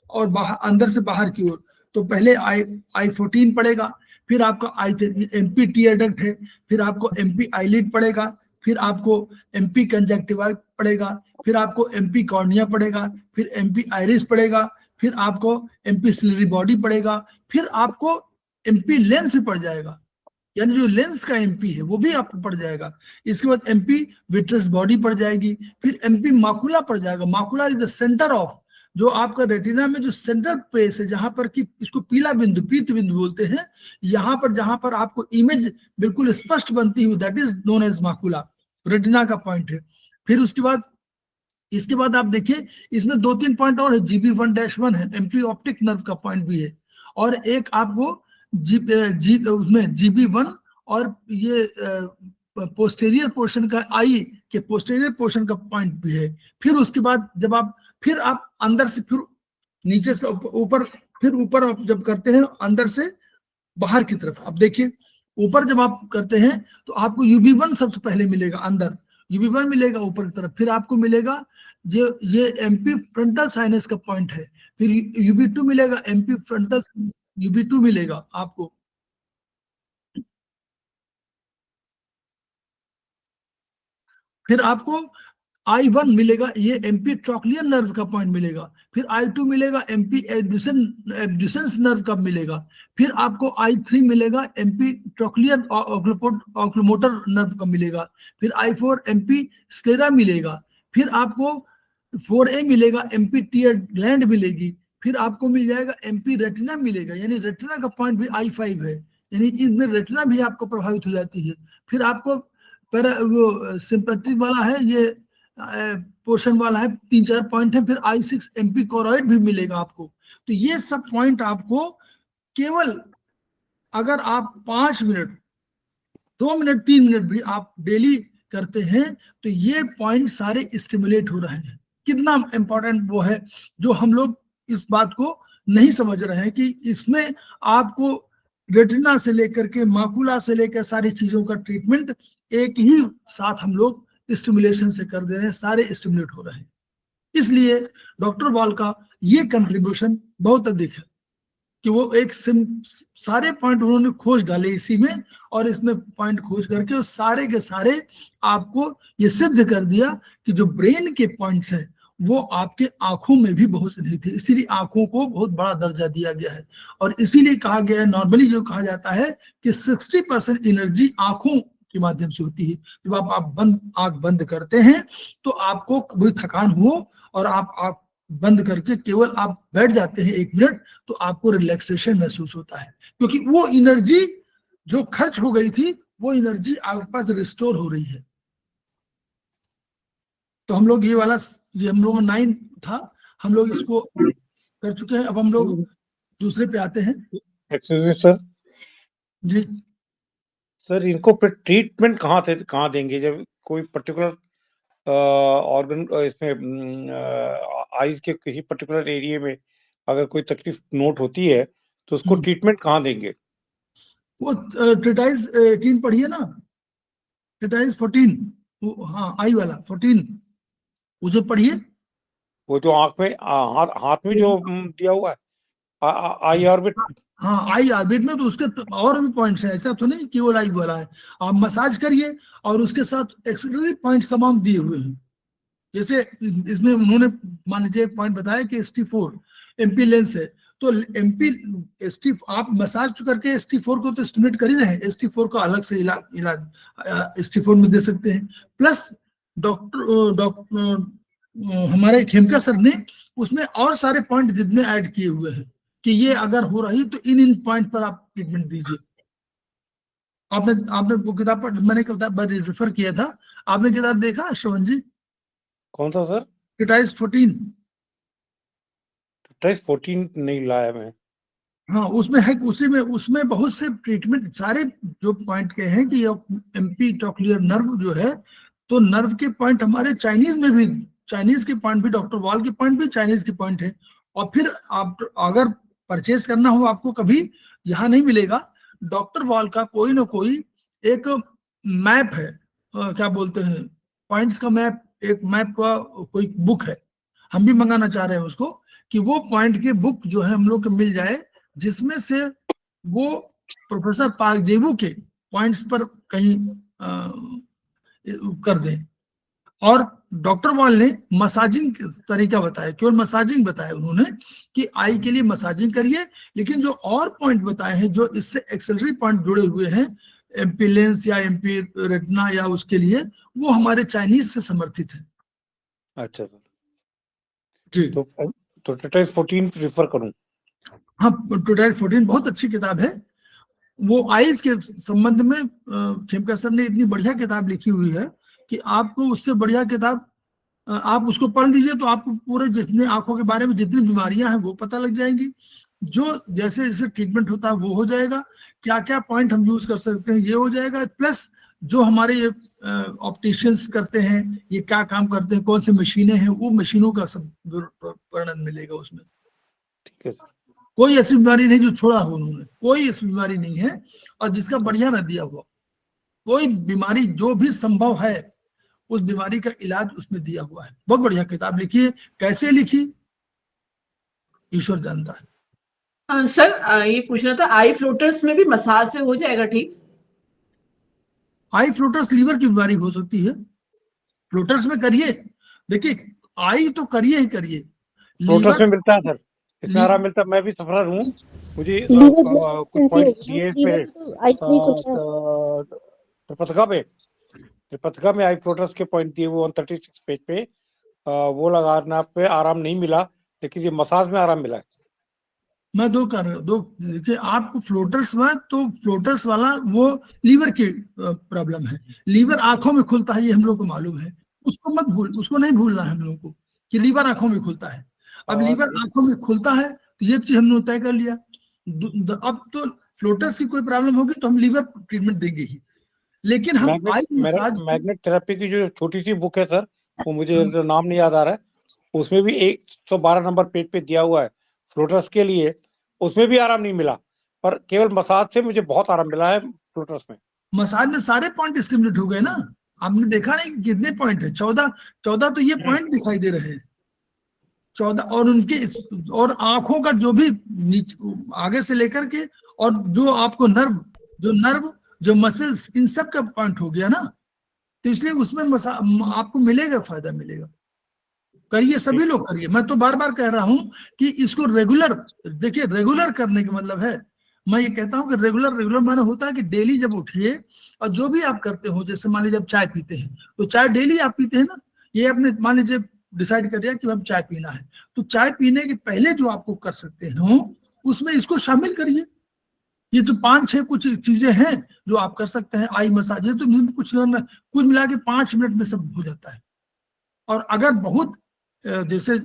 और बाहर अंदर से बाहर की ओर, तो पहले I14 पड़ेगा, फिर आपका MP टीयर डक्ट है, फिर आपको MP आईलिड पड़ेगा, फिर आपको MP कंजक्टिवा पड़ेगा, फिर आपको MP कॉर्निया पड़ेगा, फिर MP आइरिस पड़ेगा, फिर आपको MP सिलरी बॉडी पड़ेगा, फिर आपको MP लेंस भी पड़ जाएगा, यानी जो लेंस का MP है वो भी आपको पड़ जाएगा। इसके बाद MP विट्रस बॉडी पड़ जाएगी, फिर MP माकुला पड़ जाएगा। माकुला इज द सेंटर ऑफ, जो आपका रेटिना में जो सेंटर प्लेस है, जहां पर कि इसको पीला बिंदु, पीत बिंदु बोलते हैं, यहाँ पर जहां पर आपको इमेज बिल्कुल स्पष्ट बनती है, that is known as macula, retina का पॉइंट है। फिर उसके बाद इसके बाद आप देखिए इसमें 2-3 पॉइंट और है, GB1-1 है, MP ऑप्टिक नर्व का पॉइंट भी है, और एक आपको उसमें GB1 और ये पोस्टेरियर पोर्शन का आई के पोस्टेरियर पोर्शन का पॉइंट भी है। फिर उसके बाद जब आप अंदर से फिर नीचे से ऊपर, फिर ऊपर आप जब करते हैं अंदर से बाहर की तरफ, अब देखिए ऊपर जब आप करते हैं तो आपको UB1 सबसे पहले मिलेगा, अंदर UB1 मिलेगा ऊपर की तरफ, फिर आपको मिलेगा ये MP फ्रंटल साइनस का पॉइंट है, फिर UB2 मिलेगा, MP फ्रंटल UB2 मिलेगा आपको, फिर आपको I1 मिलेगा, ये MP ट्रॉक्लियर नर्व का पॉइंट मिलेगा, फिर I2 मिलेगा, MP एब्ड्यूसेंस नर्व का मिलेगा, फिर आपको I3 मिलेगा, MP ट्रॉक्लियर ऑक्लोमोटर नर्व का मिलेगा, फिर I4 MP स्क्लेरा मिलेगा, फिर आपको 4A मिलेगा, MP टीयर ग्लैंड मिलेगी, फिर आपको मिल जाएगा MP रेटिना मिलेगा, यानी रेटिना का पॉइंट भी I5 है, यानी इसमें रेटिना भी आपको प्रभावित हो जाती है, फिर आपको वो सिंपैथी वाला है, ये पोर्शन वाला है, 3-4 पॉइंट है, फिर I6 MP कोरॉइड भी मिलेगा आपको। तो ये सब पॉइंट आपको केवल अगर आप 5 मिनट 2 मिनट 3 मिनट भी आप डेली करते हैं तो ये पॉइंट सारे स्टिमुलेट हो रहे हैं। कितना इंपॉर्टेंट वो है जो हम लोग इस बात को नहीं समझ रहे हैं कि इसमें आपको रेटिना से लेकर के माकुला से लेकर सारी चीजों का ट्रीटमेंट एक ही साथ हम लोग स्टिमुलेशन से कर दे रहे हैं, सारे स्टिमुलेट हो रहे हैं। इसलिए डॉक्टर वॉल का ये कंट्रीब्यूशन बहुत अधिक है कि वो एक सारे पॉइंट उन्होंने खोज डाले इसी में, और इसमें पॉइंट खोज करके वो सारे के सारे आपको ये सिद्ध कर दिया कि जो ब्रेन के पॉइंट्स हैं वो आपके आंखों में भी बहुत नहीं थे, इसीलिए आंखों को बहुत बड़ा दर्जा दिया गया है। और इसीलिए कहा गया है, नॉर्मली जो कहा जाता है कि 60% एनर्जी आंखों के माध्यम से होती है। जब आप आंख बंद करते हैं तो आपको कोई थकान हो और आप बंद करके केवल आप बैठ जाते हैं 1 मिनट तो आपको रिलैक्सेशन महसूस होता है, क्योंकि वो एनर्जी जो खर्च हो गई थी वो एनर्जी आपके पास रिस्टोर हो रही है। तो हम लोग ये वाला, ये हम लोग 9 था, हम लोग इसको कर चुके हैं। अब हम लोग दूसरे पे आते हैं। Excuse me sir. जी सर, इनको फिर ट्रीटमेंट कहाँ देंगे जब कोई पर्टिकुलर ऑर्गन इसमें आईज के किसी पर्टिकुलर एरिया में अगर कोई तकलीफ नोट होती है तो उसको ट्रीटमेंट कहाँ देंगे? वो ट्रेटाइज 18 पढ़िए ना, ट्रेटाइज 14, हाँ आई वाला 14 उसे पढ़िए। वो जो आंख में हाथ में जो दिया हुआ है आई ऑर्बिट। हाँ आई ऑर्बिट में तो उसके और भी पॉइंट्स हैं, ऐसा तो नहीं कि वो लाइव वाला है। आप मसाज करिए और उसके साथ एक्सट्री पॉइंट्स तमाम दिए हुए हैं। जैसे इसमें उन्होंने मान लीजिए एक पॉइंट बताया कि ST4 MP लेंस है, तो MP ST आप मसाज करके ST4 को तो स्टिमुलेट कर ही रहे हैं, ST4 का अलग से इलाज ST4 में दे सकते हैं। प्लस डॉक्टर हमारे खेमका सर ने उसमें और सारे पॉइंट जितने ऐड किए हुए हैं कि ये अगर हो रही तो इन पॉइंट पर आप ट्रीटमेंट दीजिए। आपने वो किताब पर मैंने किताब रेफर किया था, आपने किताब देखा श्रवण जी? कौन सा सर? ट्रेटाइज 14। ट्रेटाइज 14 नहीं लाया मैं। हाँ उसमें है, उसी में उसमें बहुत से ट्रीटमेंट सारे जो पॉइंट के हैं कि MP ट्रॉक्लियर नर्व जो है, तो नर्व के पॉइंट हमारे चाइनीज में भी, चाइनीज के पॉइंट भी, डॉक्टर वॉल के पॉइंट भी चाइनीज के पॉइंट है। और फिर आप अगर परचेज करना हो आपको कभी यहाँ नहीं मिलेगा, डॉक्टर वॉल का कोई ना कोई एक मैप है, क्या बोलते हैं पॉइंट्स का मैप, एक मैप का कोई बुक है, हम भी मंगाना चाह रहे हैं उसको कि वो पॉइंट के बुक जो है हम लोग को मिल जाए, जिसमें से वो प्रोफेसर पार्क जेबू के पॉइंट्स पर कहीं कर दें। और डॉक्टर वॉल ने मसाजिंग तरीका बताया, केवल मसाजिंग बताया उन्होंने कि आई के लिए मसाजिंग करिए, लेकिन जो और पॉइंट बताए हैं जो इससे एक्सेलरी पॉइंट जुड़े हुए हैं MP लेंस या MP रेटिना या उसके लिए, वो हमारे चाइनीज से समर्थित है। अच्छा सर जी, तो ट्रेटाइज 14 प्रेफर करूं? हाँ ट्रेटाइज 14 बहुत अच्छी किताब है। वो आइज के संबंध में खेमका सर ने इतनी बढ़िया किताब लिखी हुई है कि आपको उससे बढ़िया किताब आप उसको पढ़ लीजिए तो आपको पूरे जितने आंखों के बारे में जितनी बीमारियां हैं वो पता लग जाएंगी। जो जैसे जैसे ट्रीटमेंट होता है वो हो जाएगा, क्या क्या पॉइंट हम यूज कर सकते हैं ये हो जाएगा, प्लस जो हमारे ये ऑप्टिशियंस करते हैं ये क्या काम करते हैं, कौन सी मशीनें हैं, वो मशीनों का सब वर्णन मिलेगा उसमें। ठीक है सर। कोई ऐसी बीमारी नहीं जो छोड़ा हो उन्होंने, कोई ऐसी बीमारी नहीं है, और जिसका बढ़िया न दिया हुआ, कोई बीमारी जो भी संभव है उस बीमारी का इलाज उसमें दिया हुआ है। बहुत बढ़िया किताब लिखी है, कैसे लिखी ईश्वर जानता है। सर ये पूछना था, आई फ्लोटर्स में भी मसाज से हो जाएगा ठीक? आई फ्लोटर्स लीवर की बीमारी हो सकती है, फ्लोटर्स में करिए, देखिए आई तो करिए ही करिए, फ्लोटर्स में मिलता है सर, इसमें आराम मिलता है। मैं भी सफर हूँ, मुझे कुछ पॉइंट दिए इस पे त्रिपथका में आई फ्लोटर्स के पॉइंट दिए वो 136 पेज पे, वो लगाना पे आराम नहीं मिला, लेकिन ये मसाज में आराम मिला है। मैं दो देखिए आपको फ्लोटर्स में, तो फ्लोटर्स वाला वो लीवर की प्रॉब्लम है, लीवर आंखों में खुलता है ये हम लोग को मालूम है, उसको नहीं भूलना है हम लोग को कि लीवर आंखों में खुलता है। अब लीवर आंखों में खुलता है तो ये चीज हमने तय कर लिया। अब तो फ्लोटर्स की कोई प्रॉब्लम होगी तो हम लीवर ट्रीटमेंट देंगे ही, लेकिन हम मैग्नेट थेरेपी की जो छोटी सी बुक है सर, वो मुझे नाम नहीं याद आ रहा है, उसमें भी 112 नंबर पेज पे दिया हुआ है फ्लोटर्स के लिए, उसमें भी आराम नहीं मिला, पर केवल मसाज से मुझे बहुत आराम मिला है फ्लोटर्स में। मसाज में सारे पॉइंट स्टिमुलेट हो गए ना, आपने देखा नहीं कितने पॉइंट है, 14 तो ये पॉइंट दिखाई दे रहे हैं 14, और उनके और आंखों का जो भी आगे से लेकर के, और जो आपको नर्व जो मसल्स, इन सब का पॉइंट हो गया ना, तो इसलिए उसमें आपको मिलेगा, फायदा मिलेगा। करिए, सभी लोग करिए, मैं तो बार बार कह रहा हूं कि इसको रेगुलर, देखिए रेगुलर करने का मतलब है, मैं ये कहता हूं कि रेगुलर माने होता है कि डेली जब उठिए और जो भी आप करते हो, जैसे मान लीजिए जब चाय पीते हैं तो चाय डेली आप पीते हैं ना, ये आपने मान लीजिए डिसाइड कर दिया कि अब चाय पीना है, तो चाय पीने के पहले जो आपको कर सकते हो उसमें इसको शामिल करिए। ये जो 5-6 कुछ चीजें हैं जो आप कर सकते हैं, आई मसाज, ये तो कुछ मिला के 5 मिनट में सब हो जाता है। और अगर बहुत जैसे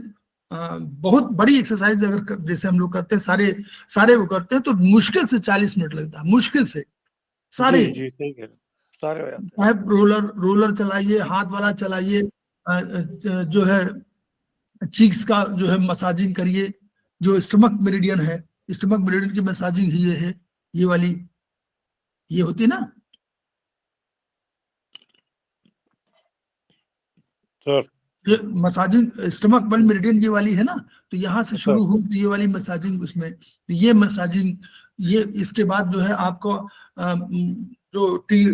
बहुत बड़ी एक्सरसाइज अगर जैसे हम लोग करते हैं, सारे वो करते हैं, तो मुश्किल से 40 मिनट लगता है, मुश्किल से सारे। जी सही कह रहे हैं, सारे हो जाते हैं। रोलर चलाइए, हाथ वाला चलाइए, जो है चीक्स का जो है मसाजिंग करिए, जो स्टमक मेरिडियन है, स्टमक मेरिडियन की मसाजिंग ही ये है, ये वाली ये होती है ना सर, मसाजिंग स्टमक बल मेरिडियन ये वाली है ना, तो यहाँ से शुरू हो तो ये वाली मसाजिंग, उसमें तो ये मसाजिंग, ये इसके बाद जो है आपको जो टी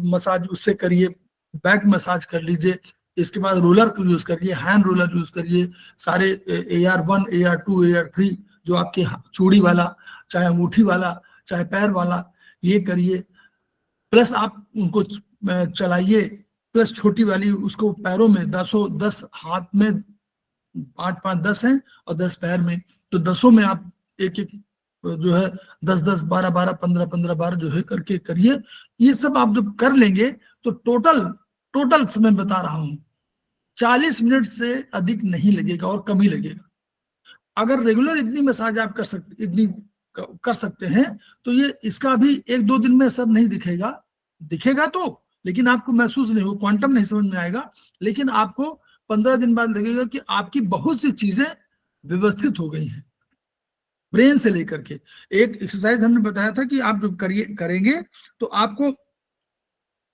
मसाज उससे करिए, बैक मसाज कर लीजिए, इसके बाद रोलर को यूज करिए, हैंड रोलर यूज करिए, सारे AR1 AR2 AR3 जो आपके चूड़ी वाला, चाहे अंगूठी वाला, चाहे पैर वाला, ये करिए, प्लस आप उनको चलाइए, प्लस छोटी वाली उसको पैरों में 10 हाथ में 5-5 10 हैं और 10 पैर में, तो 10 में आप एक जो है 10-10 12-12 15-15 बार जो है करके करिए। ये सब आप जब कर लेंगे तो टोटल समय बता रहा हूं 40 मिनट से अधिक नहीं लगेगा और कम ही लगेगा। अगर रेगुलर इतनी मसाज आप कर सकते हैं तो ये इसका भी 1-2 दिन में असर नहीं दिखेगा तो, लेकिन आपको महसूस नहीं हो, क्वांटम नहीं समझ में आएगा, लेकिन आपको 15 दिन बाद लगेगा कि आपकी बहुत सी चीजें व्यवस्थित हो गई हैं, ब्रेन से लेकर के। एक एक्सरसाइज हमने बताया था कि आप जब करेंगे तो आपको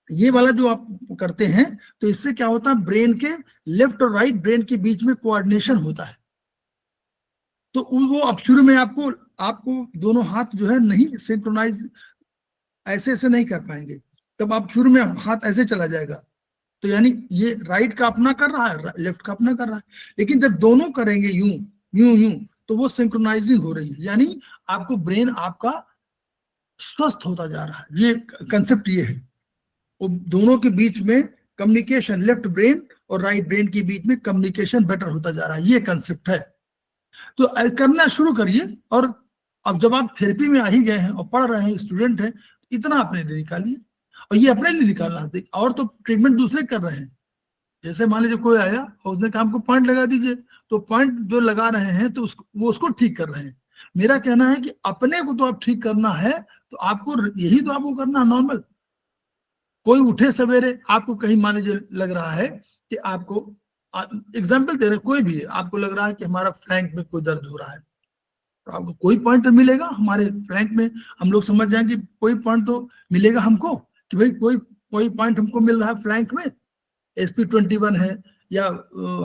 ये वाला जो आप करते हैं तो इससे क्या होता है, ब्रेन के लेफ्ट और राइट ब्रेन के बीच में कोऑर्डिनेशन होता है। तो वो अब शुरू में आपको दोनों हाथ जो है नहीं सिंक्रोनाइज ऐसे नहीं कर पाएंगे, तब आप शुरू में हाथ ऐसे चला जाएगा, तो यानी ये राइट का अपना कर रहा है, लेफ्ट का अपना कर रहा है, लेकिन जब दोनों करेंगे यूं तो वो सिंक्रोनाइजिंग हो रही है, यानी आपको ब्रेन आपका स्वस्थ होता जा रहा है। ये कंसेप्ट ये है, वो दोनों के बीच में कम्युनिकेशन, लेफ्ट ब्रेन और राइट ब्रेन के बीच में कम्युनिकेशन बेटर होता जा रहा है, ये कंसेप्ट है। तो करना शुरू करिए, और अब जब आप थेरेपी में आ ही गए हैं और पढ़ रहे हैं, स्टूडेंट हैं, इतना अपने लिए निकालिए, और ये अपने लिए निकालना, और तो ट्रीटमेंट दूसरे कर रहे हैं। जैसे मान लीजिए कोई आया और उसने कहा हमको पॉइंट लगा दीजिए, तो पॉइंट जो लगा रहे हैं तो वो उसको ठीक कर रहे हैं, मेरा कहना है कि अपने को तो आप ठीक करना है तो आपको यही तो आपको करना है नॉर्मल। कोई उठे सवेरे, आपको कहीं मान लीजिए लग रहा है कि आपको, एग्जाम्पल दे रहे, कोई भी आपको लग रहा है कि हमारा फ्लैंक में कोई दर्द हो रहा है, तो आपको कोई पॉइंट तो मिलेगा हमारे फ्लैंक में, हम लोग समझ जाएंगे कोई पॉइंट तो मिलेगा हमको कि भाई कोई पॉइंट हमको मिल रहा है फ्लैंक में, SP21 है या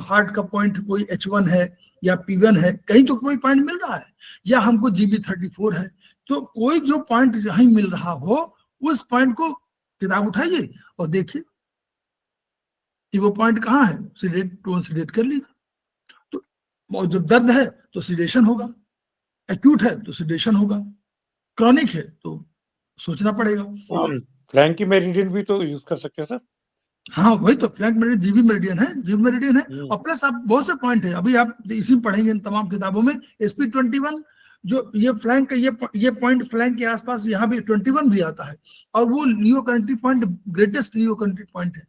हार्ट का पॉइंट कोई H1 है या P1 है, कहीं तो कोई पॉइंट मिल रहा है, या हमको GB34 है। तो कोई जो पॉइंट जहां मिल रहा हो उस पॉइंट को किताब उठाइए और देखिए कि वो पॉइंट कहाँ है, सीडेट टोन सीडेट कर लीजिए। तो जब दर्द है तो सीडेशन होगा, एक्यूट है तो सीडेशन होगा, क्रॉनिक है तो सोचना पड़ेगा। फ्लैंक की मेरिडियन भी तो यूज कर सकते हैं सर। हाँ वही तो फ्लैंक मेरिडियन, जीबी मेरिडियन है और प्लस आप बहुत से पॉइंट है, अभी आप इसी में पढ़ेंगे इन तमाम किताबों में। SP21 जो ये फ्लैंक का ये पॉइंट फ्लैंक के आसपास यहाँ भी 21 भी आता है, और वो लियो कनेक्टिव पॉइंट ग्रेटेस्ट लियो कनेक्टिव पॉइंट है।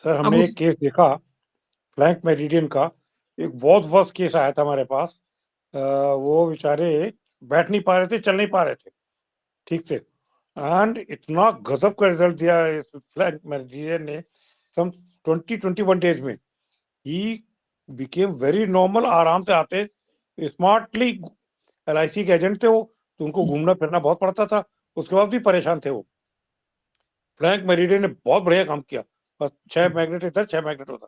सर हमने एक केस देखा फ्लैंक मेरिडियन का, एक बहुत वर्स्ट केस आया था हमारे पास। वो बेचारे बैठ नहीं पा रहे थे, चल नहीं पा रहे थे ठीक से, एंड इतना गजब का रिजल्ट दिया इस फ्लैंक मेरिडियन ने, सम 20-21 डेज में ही बिकेम वेरी नॉर्मल, आराम से आते, स्मार्टली। LIC के एजेंट थे वो, तो उनको घूमना फिरना बहुत पड़ता था, उसके बाद भी परेशान थे वो। फ्लैंक मेरिडियन ने बहुत बढ़िया काम किया, बस 6 मैग्नेट इधर 6 मैग्नेट उधर।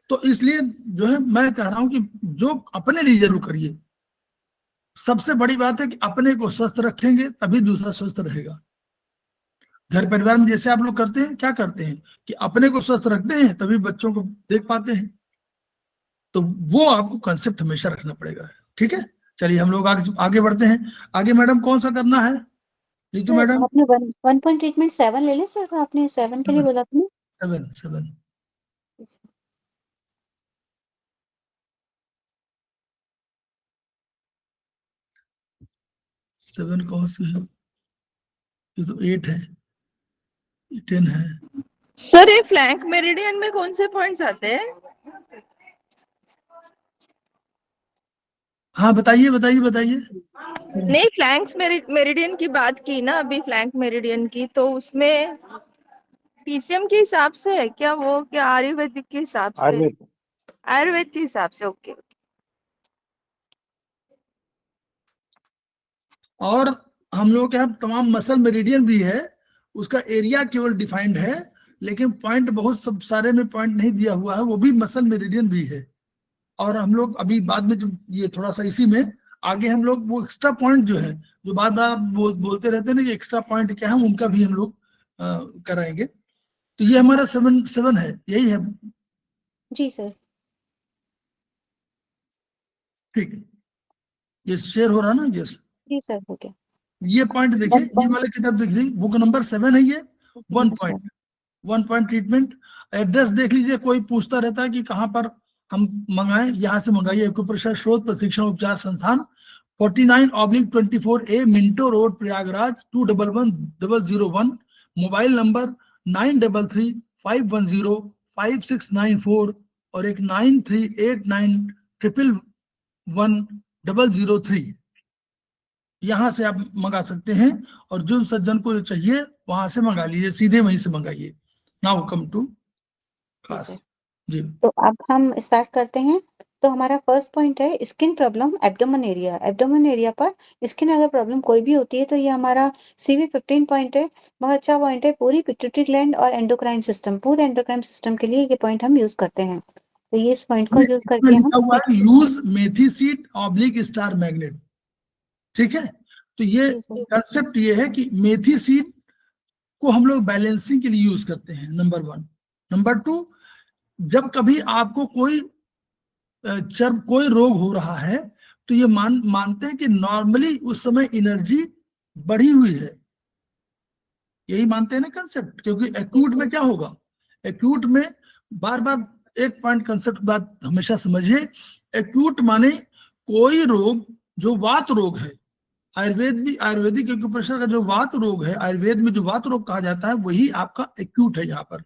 तो इसलिए जो है मैं कह रहा हूं कि जो अपने लिए जरूर करिए, सबसे बड़ी बात है कि अपने को स्वस्थ रखेंगे तभी दूसरा स्वस्थ रहेगा। घर परिवार में जैसे आप लोग करते हैं, क्या करते हैं कि अपने को स्वस्थ रखते हैं तभी बच्चों को देख पाते हैं, तो वो आपको कंसेप्ट हमेशा रखना पड़ेगा। ठीक है, चलिए हम लोग आगे बढ़ते हैं। आगे मैडम कौन सा करना है नीतू मैडम? आपने 1 पॉइंट ट्रीटमेंट 7 ले ले सर, आपने 7 के लिए बोला था। 7 7 कौन सी है? ये तो 8 है, 10 है। सर ये फ्लैंक मेरिडियन में कौन से पॉइंट्स आते हैं? हाँ बताइए बताइए। नहीं, फ्लैंक्स मेरिडियन की बात की ना अभी, फ्लैंक मेरिडियन की, तो उसमें PCM के हिसाब से है क्या वो, क्या आयुर्वेदिक के हिसाब से? आयुर्वेद के हिसाब से, ओके। और हम लोग के यहाँ तमाम मसल मेरिडियन भी है, उसका एरिया केवल डिफाइंड है, लेकिन पॉइंट बहुत सब सारे में पॉइंट नहीं दिया हुआ है, वो भी मसल मेरिडियन भी है। और हम लोग अभी बाद में जो ये थोड़ा सा इसी में आगे हम लोग वो एक्स्ट्रा पॉइंट जो है, जो बार बार बोलते रहते हैं ना कि एक्स्ट्रा पॉइंट क्या है, उनका भी हम लोग कराएंगे। तो ये हमारा 7 है, यही है जी सर। ठीक है, ये शेयर हो रहा ना? यस जी सर, हो गया। ये पॉइंट देखिए, ये वाले किताब देख लीजिए, बुक नंबर 7 है ये। 1 पॉइंट ट्रीटमेंट। एड्रेस देख लीजिए, कोई पूछता रहता है कि कहाँ पर हम मंगाएं, यहाँ से मंगाइए, एक्यूप्रेशर शोध प्रशिक्षण उपचार संस्थान 49/24A Minto road Prayagraj 211001। Mobile number 9335105694 और एक 9389111003। यहाँ से आप मंगा सकते हैं, और जो सज्जन को चाहिए वहां से मंगा लीजिए, सीधे वहीं से मंगाइए। नाउ कम टू क्लास जी। तो अब हम स्टार्ट करते हैं। तो हमारा फर्स्ट पॉइंट है skin problem abdomen area. Abdomen area पर स्किन अगर प्रॉब्लम कोई भी होती है तो ये हमारा CV15 पॉइंट है, बहुत अच्छा पॉइंट है। पूरी पिट्यूटरी ग्लैंड और एंडोक्राइन सिस्टम, पूरे एंडोक्राइन सिस्टम के लिए ये पॉइंट हम यूज करते हैं। तो ये इस पॉइंट को यूज करके हम यूज मेथी सीड ऑब्लिक स्टार मैग्नेट। ठीक है, तो ये कंसेप्ट ये है कि मेथी सीड को हम लोग बैलेंसिंग के लिए यूज करते हैं, नंबर 1। नंबर 2, जब कभी आपको कोई रोग हो रहा है तो ये मानते हैं कि नॉर्मली उस समय एनर्जी बढ़ी हुई है, यही मानते हैं ना कंसेप्ट। क्योंकि एक्यूट में क्या होगा, एक्यूट में बार बार एक पॉइंट कंसेप्ट बात हमेशा समझिए, एक्यूट माने कोई रोग जो वात रोग है, आयुर्वेदिक एक्यूप्रेशर का जो वात रोग है, आयुर्वेद में जो वात रोग कहा जाता है वही आपका एक्यूट है। यहाँ पर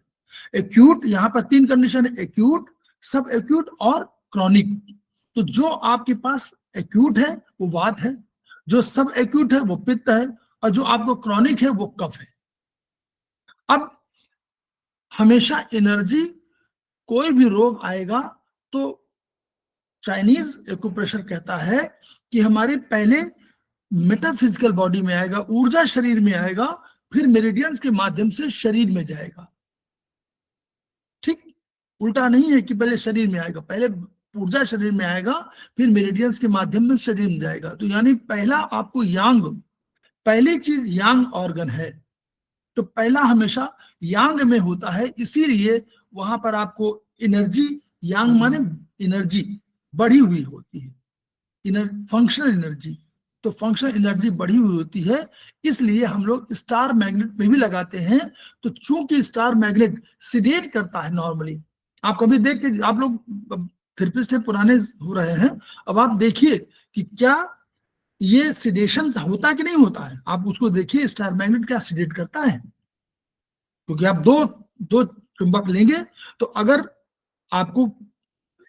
एक्यूट, यहाँ पर 3 कंडीशन है, एक्यूट, सब एक्यूट और क्रॉनिक। तो जो आपके पास एक्यूट है वो वात है, जो सब एक्यूट है वो पित्त है, और जो आपको क्रॉनिक है वो कफ है। अब हमेशा एनर्जी, कोई भी रोग आएगा तो चाइनीज एक्यूप्रेशर कहता है कि हमारे पहले मेटाफिजिकल बॉडी में आएगा, ऊर्जा शरीर में आएगा, फिर मेरिडियंस के माध्यम से शरीर में जाएगा। ठीक, उल्टा नहीं है कि पहले शरीर में आएगा, पहले ऊर्जा शरीर में आएगा, फिर मेरिडियंस के माध्यम में शरीर में जाएगा। तो यानी पहला आपको यांग, पहली चीज यांग ऑर्गन है, तो पहला हमेशा यांग में होता है, इसीलिए वहां पर आपको एनर्जी, यांग माने एनर्जी बढ़ी हुई होती है, फंक्शनल एनर्जी, तो फंक्शनल एनर्जी बढ़ी हुई होती है। इसलिए हम लोग स्टार मैग्नेट में भी लगाते हैं। तो चूंकि स्टार मैग्नेट सिडेट करता है नॉर्मली, आप कभी देख के, आप लोग थेरेपिस्ट है, पुराने हो रहे हैं, अब आप देखिए कि क्या ये सिडेशन होता कि नहीं होता है। आप उसको देखिए स्टार मैग्नेट क्या सिडेट करता है, क्योंकि आप दो चुंबक लेंगे, तो अगर आपको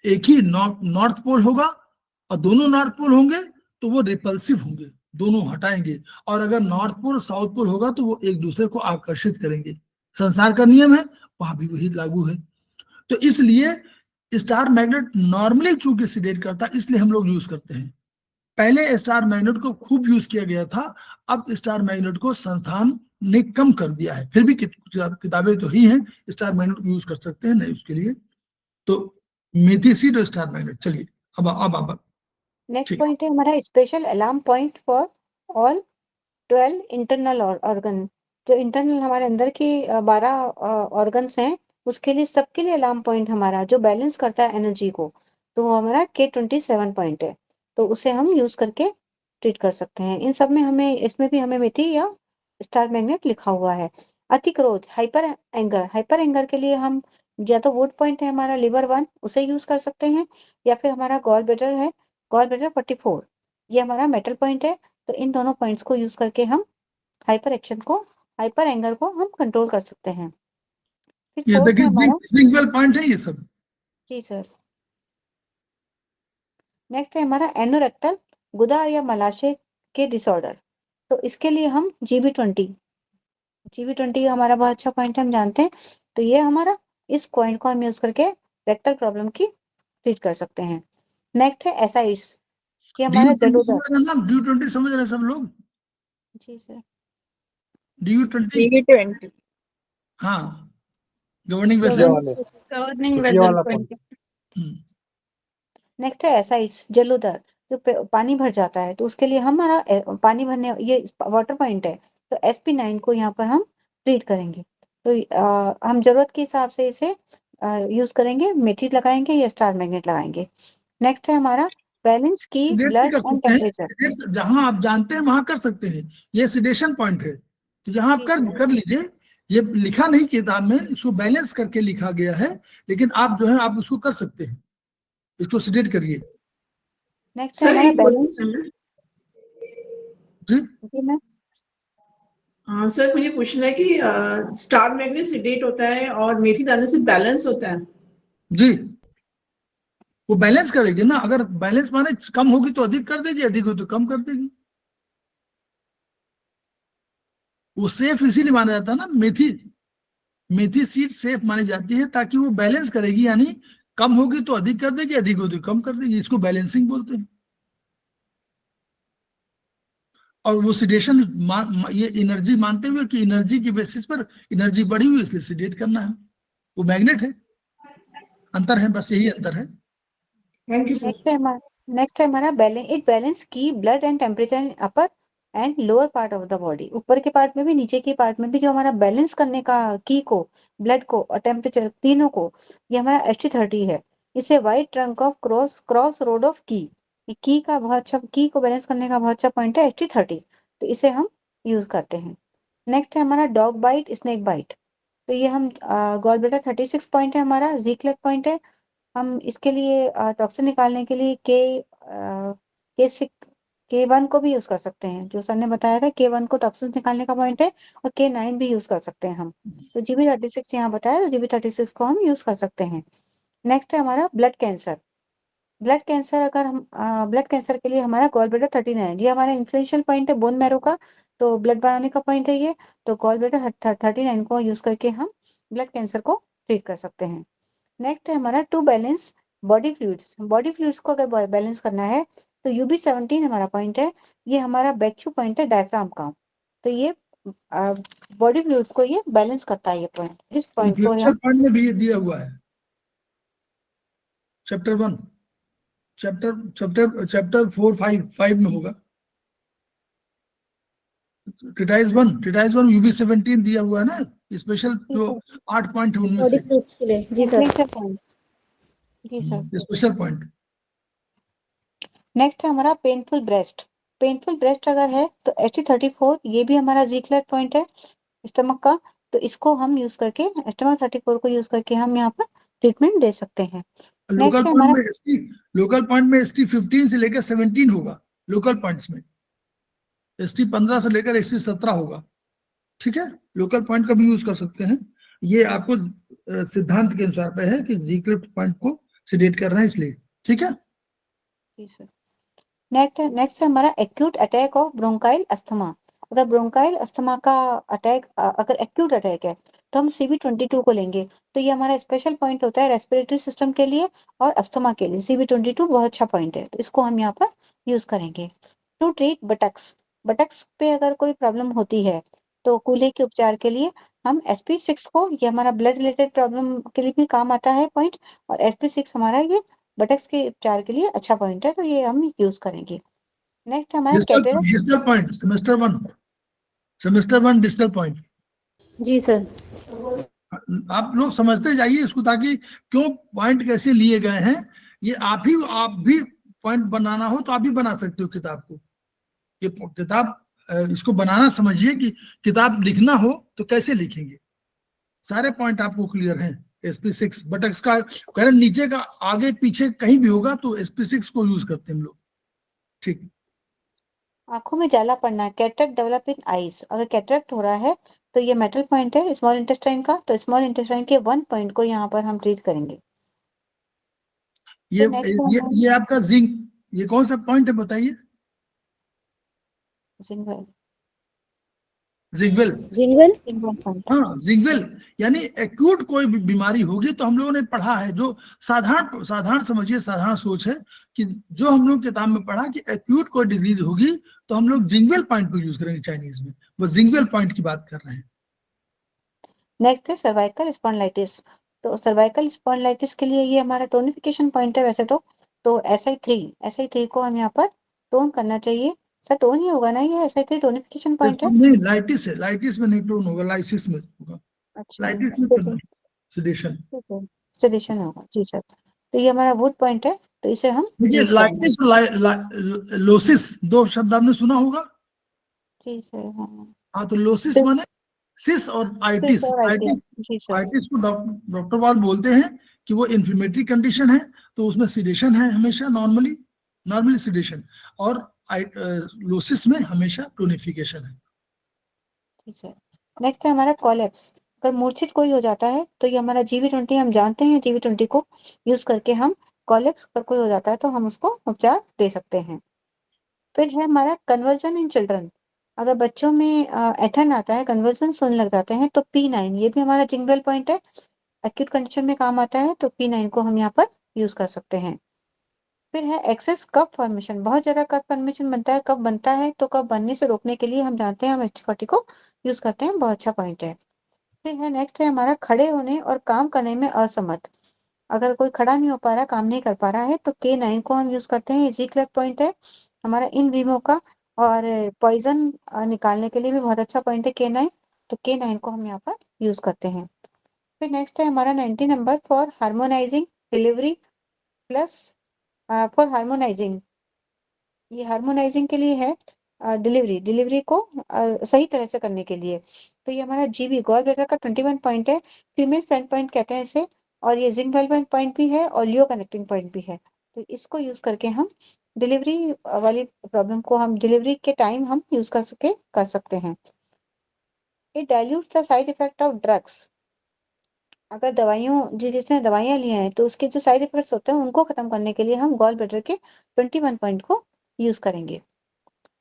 एक ही नॉर्थ पोल होगा और दोनों नॉर्थ पोल होंगे तो वो रिपल्सिव होंगे, दोनों हटाएंगे, और अगर नॉर्थ पोल साउथ पोल होगा तो वो एक दूसरे को आकर्षित करेंगे। संसार का नियम है, वहां भी वही लागू है। तो इसलिए स्टार मैग्नेट नॉर्मली चूंकि सिडेट करता है, इसलिए हम लोग यूज करते हैं। पहले स्टार मैग्नेट को खूब यूज किया गया था, अब स्टार मैग्नेट को संस्थान ने कम कर दिया है। फिर भी किताबें तो ही हैं, स्टार मैग्नेट को यूज कर सकते हैं नहीं उसके लिए। तो मेथी सीड और स्टार मैग्नेट। चलिए अब नेक्स्ट पॉइंट है हमारा special alarm point for all 12 internal organ. जो इंटरनल हमारे अंदर की 12 ऑर्गन्स हैं, उसके लिए सबके लिए अलार्म पॉइंट हमारा जो बैलेंस करता है एनर्जी को, तो वो हमारा K27 पॉइंट है। तो उसे हम यूज करके ट्रीट कर सकते हैं। इन सब में हमें, इसमें भी हमें मेथी या स्टार मैग्नेट लिखा हुआ है। अति क्रोध, हाइपर एंगर के लिए हम या तो वुड पॉइंट है हमारा लिवर 1, उसे यूज कर सकते हैं, या फिर हमारा गॉल ब्लैडर है, गॉल ब्लैडर 44, ये हमारा मेटल पॉइंट है। तो इन दोनों पॉइंट्स को यूज करके हम हाइपर एंगर को हम कंट्रोल कर सकते हैं। फिर ये फोर्थ है हमारा, सिंगल पॉइंट है ये सब। जी सर। नेक्स्ट है हमारा एनोरेक्टल, गुदा या मलाशय के डिसऑर्डर। तो इसके लिए हम जीबी20 हमारा बहुत अच्छा पॉइंट है, हम जानते हैं। तो ये हमारा, इस पॉइंट को हम यूज करके रेक्टल प्रॉब्लम की ट्रीट कर सकते हैं। नेक्स्ट है एसाइड्स, कि हमारा जलोदर। DU20 समझ रहे हैं सब लोग? जी सर। DU20, हाँ, गवर्निंग वेसल। नेक्स्ट है एसाइड्स, जलोदर, जो पानी भर जाता है, तो उसके लिए हमारा पानी भरने, ये वाटर पॉइंट है, तो SP9 को यहाँ पर हम ट्रीट करेंगे। तो हम जरूरत के हिसाब से इसे यूज करेंगे, मेथी लगाएंगे या स्टार मैग्नेट लगाएंगे। नेक्स्ट है हमारा बैलेंस की ब्लड एंड टेम्परेचर। जहां आप जानते हैं वहां कर सकते हैं, ये सिडेशन पॉइंट है, तो जहां आप कर लीजिए। ये लिखा नहीं किताब में, इसको बैलेंस करके लिखा गया है, लेकिन आप जो है आप उसको कर सकते हैं, इसको सिडेट करिए। नेक्स्ट है हमारा बैलेंस। जी मैम। हाँ सर, मुझे पूछना है कि स्टार मैग्नेट सिडेट होता है और मेथी दाने से बैलेंस होता है। जी, वो बैलेंस करेगी ना, अगर बैलेंस माने कम होगी तो अधिक कर देगी, अधिक हो तो कम कर देगी। वो सेफ इसीलिए माना जाता है ना, मेथी सीड सेफ मानी जाती है, ताकि वो बैलेंस करेगी, यानी कम होगी तो अधिक कर देगी, अधिक होगी तो कम कर देगी, इसको बैलेंसिंग बोलते हैं। और वो सिडेशन ये एनर्जी मानते हुए कि एनर्जी की बेसिस पर एनर्जी बढ़ी हुई, इसलिए सिडेट करना है। वो मैग्नेट है, अंतर है, बस यही अंतर है। Thank you sir. नेक्स्ट है हमारा बैलेंस, इट बैलेंस की blood and temperature in upper and lower part of the body. ऊपर के पार्ट में भी, नीचे के पार्ट में भी, जो हमारा बैलेंस करने का की को, ब्लड को और टेम्परेचर, तीनों को, ये हमारा ST30 है। इसे wide trunk of cross road of की का बहुत अच्छा, की को बैलेंस करने का बहुत अच्छा पॉइंट है ST30, तो इसे हम यूज करते हैं। नेक्स्ट है हमारा डॉग बाइट, स्नेक बाइट। तो ये हम गॉल ब्लैडर 36 पॉइंट है हमारा, ज़ीक्लर पॉइंट है। हम इसके लिए टॉक्सिन निकालने के लिए K1 को भी यूज कर सकते हैं, जो सर ने बताया था, K1 को टॉक्सिन निकालने का पॉइंट है, और K9 भी यूज कर सकते हैं हम। तो GB36 यहाँ बताया, तो GB36 को हम यूज कर सकते हैं। नेक्स्ट है हमारा ब्लड कैंसर। ब्लड कैंसर, अगर हम ब्लड कैंसर के लिए हमारा गॉल ब्लैडर 39, ये हमारा इन्फ्लुएंशियल पॉइंट है बोन मैरो का, तो ब्लड बढ़ाने का पॉइंट है ये, तो गॉल ब्लैडर 39 को यूज करके हम ब्लड कैंसर को ट्रीट कर सकते हैं। नेक्स्ट है हमारा to balance body fluids. Body fluids को अगर बैलेंस करना है तो UB17 हमारा पॉइंट है, ये हमारा बैक्यू पॉइंट है डायफ्राम का, तो ये बॉडी फ्लूइड्स को ये बैलेंस करता है, ये पॉइंट, इस पॉइंट को इंफ्लुएंशियल हम पॉइंट में भी ये दिया हुआ है, चैप्टर 1, चैप्टर 4-5 में होगा। ट्रिटाइज 1 UB17 दिया हुआ है ना, स्पेशल जो 8 पॉइंट है उनमें बॉडी से फ्लूइड्स के लिए। जी सर। Influential point. जी सर। Special point. नेक्स्ट है हमारा पेनफुल ब्रेस्ट। पेनफुल ब्रेस्ट अगर है तो HT34, ये भी हमारा जीक्लर पॉइंट है स्टमक का, तो इसको हम यूज करके स्टमक 34 को यूज करके हम यहाँ पर ट्रीटमेंट दे सकते हैं। लोकल नेक्स्ट है पॉइंट हमारा में ST15 से लेकर 17 होगा, लोकल पॉइंट्स में ST15 से लेकर ST17 होगा, ठीक है, लोकल पॉइंट का भी यूज कर सकते हैं। ये आपको सिद्धांत के अनुसार पे है कि जीक्लिफ्ट पॉइंट को सिडेट कर रहे हैं इसलिए, ठीक है। नेक्स्ट है हमारा acute attack of bronchial asthma. अगर ब्रोंकाइल अस्थमा का अटैक अगर एक्यूट अटैक है तो हम CV22 को लेंगे, तो ये हमारा स्पेशल पॉइंट होता है रेस्पिरेटरी सिस्टम के लिए और अस्थमा के लिए। CV22 बहुत अच्छा पॉइंट है, तो इसको हम यहाँ पर यूज करेंगे। टू ट्रीट बटक्स, बटक्स पे अगर कोई प्रॉब्लम होती है तो कूल्हे के उपचार के लिए हम SP6 को, ये हमारा ब्लड रिलेटेड प्रॉब्लम के लिए भी काम आता है पॉइंट, और SP6 हमारा ये बटक्स के उपचार के लिए अच्छा पॉइंट है, तो ये हम यूज करेंगे। नेक्स्ट हमारा cataract. Distal point, semester 1 distal point. जी सर। आप लोग समझते जाइए इसको, ताकि क्यों पॉइंट कैसे लिए गए हैं, ये आप भी पॉइंट बनाना हो तो आप भी बना सकते हो किताब को। ये किताब इसको बनाना समझिए कि किताब लिखना हो तो कैसे लिखेंगे, सारे पॉइंट आपको क्लियर हैं। SP6 बटक्स का कह रहे नीचे का आगे पीछे कहीं भी होगा तो SP6 को यूज करते हैं हम लोग, ठीक। आंखों में जाला पड़ना, कैटरेक्ट डेवलप इन आईज। अगर कैटरेक्ट हो रहा है तो ये मेटल पॉइंट है स्मॉल इंटेस्टाइन का, तो स्मॉल इंटेस्टाइन के 1 पॉइंट को यहाँ पर हम ट्रीट करेंगे। ये तो ये आपका जिंक, ये कौन सा पॉइंट है बताइए? जिंगवेल। जिंगवेल। हाँ जिंगवेल, यानी एक्यूट कोई बीमारी होगी तो हम लोगों ने पढ़ा है, जो साधारण समझिए, साधारण सोच है कि जो हम लोग किताब में पढ़ा कि एक्यूट कोई डिजीज होगी तो हम लोग जिंगवेल पॉइंट को यूज करेंगे चाइनीज में, वो जिंगवेल पॉइंट की बात कर रहे हैं। नेक्स्ट है सर्वाइकल स्पॉन्डिलाइटिस। तो सर्वाइकल स्पॉन्डिलाइटिस के लिए ये हमारा टोनिफिकेशन पॉइंट है वैसे तो SI3 को हम यहाँ पर टोन करना चाहिए। सर टोन ही होगा ना, ये SI3 टोनिफिकेशन पॉइंट है। नहीं, लाइटिस है, लाइटिस में नहीं टोन होगा, लाइसिस में होगा। अच्छा, लाइटिस में टोन, सेडेशन, सेडेशन होगा। जी सर, तो ये हमारा वुड पॉइंट है, तो इसे हम देखिए यूज करेंगे। लाइटिस और लोसिस दो शब्द आपने सुना होगा। जी सर। हाँ, तो लोसिस सिस- माने सिस और आइटिस। और आइटिस जी सर। आइटिस को डॉक्टर वाल बोलते हैं कि वो इन्फ्लेमेटरी कंडीशन है, तो उसमें सिडेशन है हमेशा, नॉर्मली सिडेशन, और लोसिस में हमेशा टोनिफिकेशन है। ठीक है। नेक्स्ट है हमारा कोलैप्स। अगर मूर्छित कोई हो जाता है तो ये हमारा GV20, हम जानते हैं GV20 को यूज करके हम कोलैप्स पर कोई हो जाता है तो हम उसको उपचार दे सकते हैं। फिर है हमारा कन्वर्जन इन चिल्ड्रन। अगर बच्चों में ऐंठन आता है, कन्वर्जन सुनने लग जाते हैं, तो P9, ये भी हमारा जिंगवेल पॉइंट है, एक्यूट कंडीशन में काम आता है, तो P9 को हम यहाँ पर यूज कर सकते हैं। फिर है एक्सेस कप फॉर्मेशन। बहुत ज्यादा कप फॉर्मेशन बनता है, कब बनता है तो कब बनने से रोकने के लिए हम जानते हैं, हम HT40 को यूज करते हैं, बहुत अच्छा पॉइंट है। फिर है नेक्स्ट है हमारा खड़े होने और काम करने में असमर्थ। अगर कोई खड़ा नहीं हो पा रहा, काम नहीं कर पा रहा है, तो K9 को हम यूज करते हैं, जी क्लब पॉइंट है हमारा इन वीवो का, और पॉइजन निकालने के लिए भी बहुत अच्छा पॉइंट है K9, तो K9 को हम यहाँ पर यूज करते हैं। फिर नेक्स्ट है हमारा 90 number for harmonising delivery plus for harmonising, ये हार्मोनाइजिंग के लिए है, डिलीवरी को सही तरह से करने के लिए, तो ये हमारा GB गॉल ब्लैडर का 21 पॉइंट है, फीमेल फ्रंट पॉइंट कहते हैं इसे, और ये जिंक वेलवेंट पॉइंट भी है और लियो कनेक्टिंग पॉइंट भी है, तो इसको यूज करके हम डिलीवरी वाली प्रॉब्लम को, हम डिलीवरी के टाइम हम यूज कर सकते हैं। It dilutes the side effect of drugs. अगर दवाइयों जिसने दवाइयाँ ली हैं तो उसके जो साइड इफेक्ट्स होते हैं उनको खत्म करने के लिए हम गॉल ब्लैडर के 21 पॉइंट को यूज करेंगे।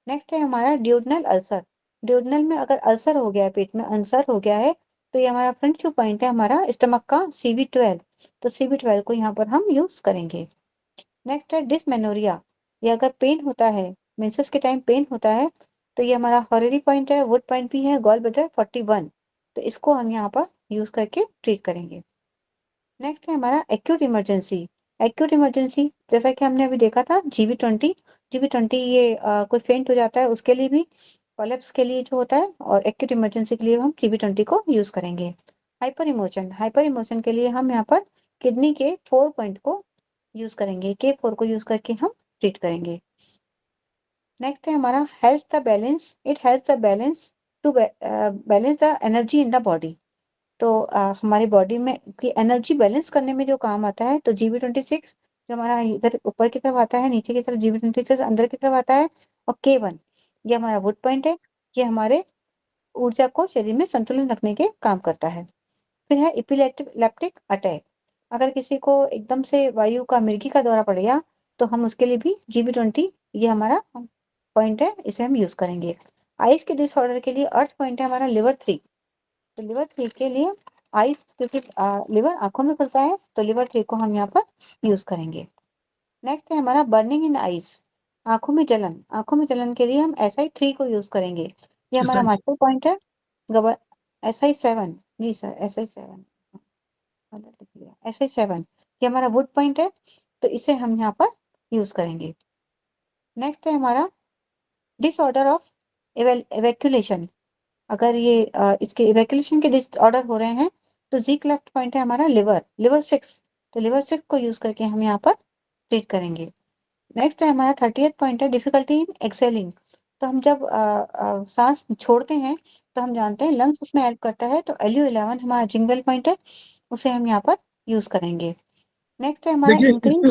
नेक्स्ट है हमारा ड्यूडनल अल्सर। ड्यूडनल में अगर अल्सर हो गया है, पेट में अल्सर हो गया है, तो ये हमारा फ्रंट जो पॉइंट है हमारा स्टमक का CV12, तो CV12 को यहाँ पर हम यूज करेंगे। नेक्स्ट है डिसमेनोरिया। ये अगर पेन होता है, मेंसेस के टाइम पेन होता है, तो ये हमारा हॉररी पॉइंट है, वुड पॉइंट भी है, गॉल ब्लैडर 41, तो इसको हम यहाँ पर यूज करके ट्रीट करेंगे। नेक्स्ट है हमारा एक्यूट इमरजेंसी। एक्यूट इमरजेंसी जैसा कि हमने अभी देखा था GB20 ये कोई फेंट हो जाता है उसके लिए भी, कोलैप्स के लिए जो होता है, और एक्यूट इमरजेंसी के लिए हम GB20 को यूज करेंगे। हाइपर इमोशन के लिए हम यहाँ पर किडनी के 4 पॉइंट को यूज करेंगे, K4 को यूज करके हम ट्रीट करेंगे। नेक्स्ट है हमारा help the balance. It helps the balance to balance the energy in the body. तो हमारी बॉडी में की एनर्जी बैलेंस करने में जो काम आता है, तो GB26 जो हमारा इधर ऊपर की तरफ आता है, नीचे की तरफ GB26 अंदर की तरफ आता है, और K1 ये हमारा वुड पॉइंट है, ये हमारे ऊर्जा को शरीर में संतुलन रखने के काम करता है। फिर है इपिलेप्टिक अटैक। अगर किसी को एकदम से वायु का मिर्गी का दौरा पड़ गया, तो हम उसके लिए भी GB20 ये हमारा पॉइंट है, इसे हम यूज करेंगे। आइस के डिसऑर्डर के लिए अर्थ पॉइंट है हमारा लिवर 3। तो लिवर 3 के लिए आइस, क्योंकि लिवर आंखों में खुलता है, तो लिवर 3 को हम यहाँ पर यूज करेंगे। नेक्स्ट है हमारा बर्निंग इन आइस। आंखों में जलन के लिए हम SI3 को यूज करेंगे। ये हमारा SI मास्टर पॉइंट है। SI7, जी सर SI7, SI7 ये हमारा वुड पॉइंट है, तो इसे हम यहाँ पर यूज करेंगे। नेक्स्ट है हमारा डिसऑर्डर ऑफ इवैक्यूलेशन। अगर ये इसके इवैक्यूलेशन के डिसऑर्डर हो रहे हैं, तो ज़ीक लेफ्ट पॉइंट है हमारा लिवर 6, तो लिवर 6 को यूज करके हम यहाँ पर ट्रीट करेंगे। नेक्स्ट है हमारा 30th पॉइंट है डिफिकल्टी इन एक्सेलिंग। तो हम जब सांस छोड़ते हैं, तो हम जानते हैं लंग्स उसमें हेल्प करता है, तो LU11 हमारा जिंगल पॉइंट है, उसे हम यहाँ पर यूज करेंगे। नेक्स्ट है हमारा देखिए, इंक्रीज।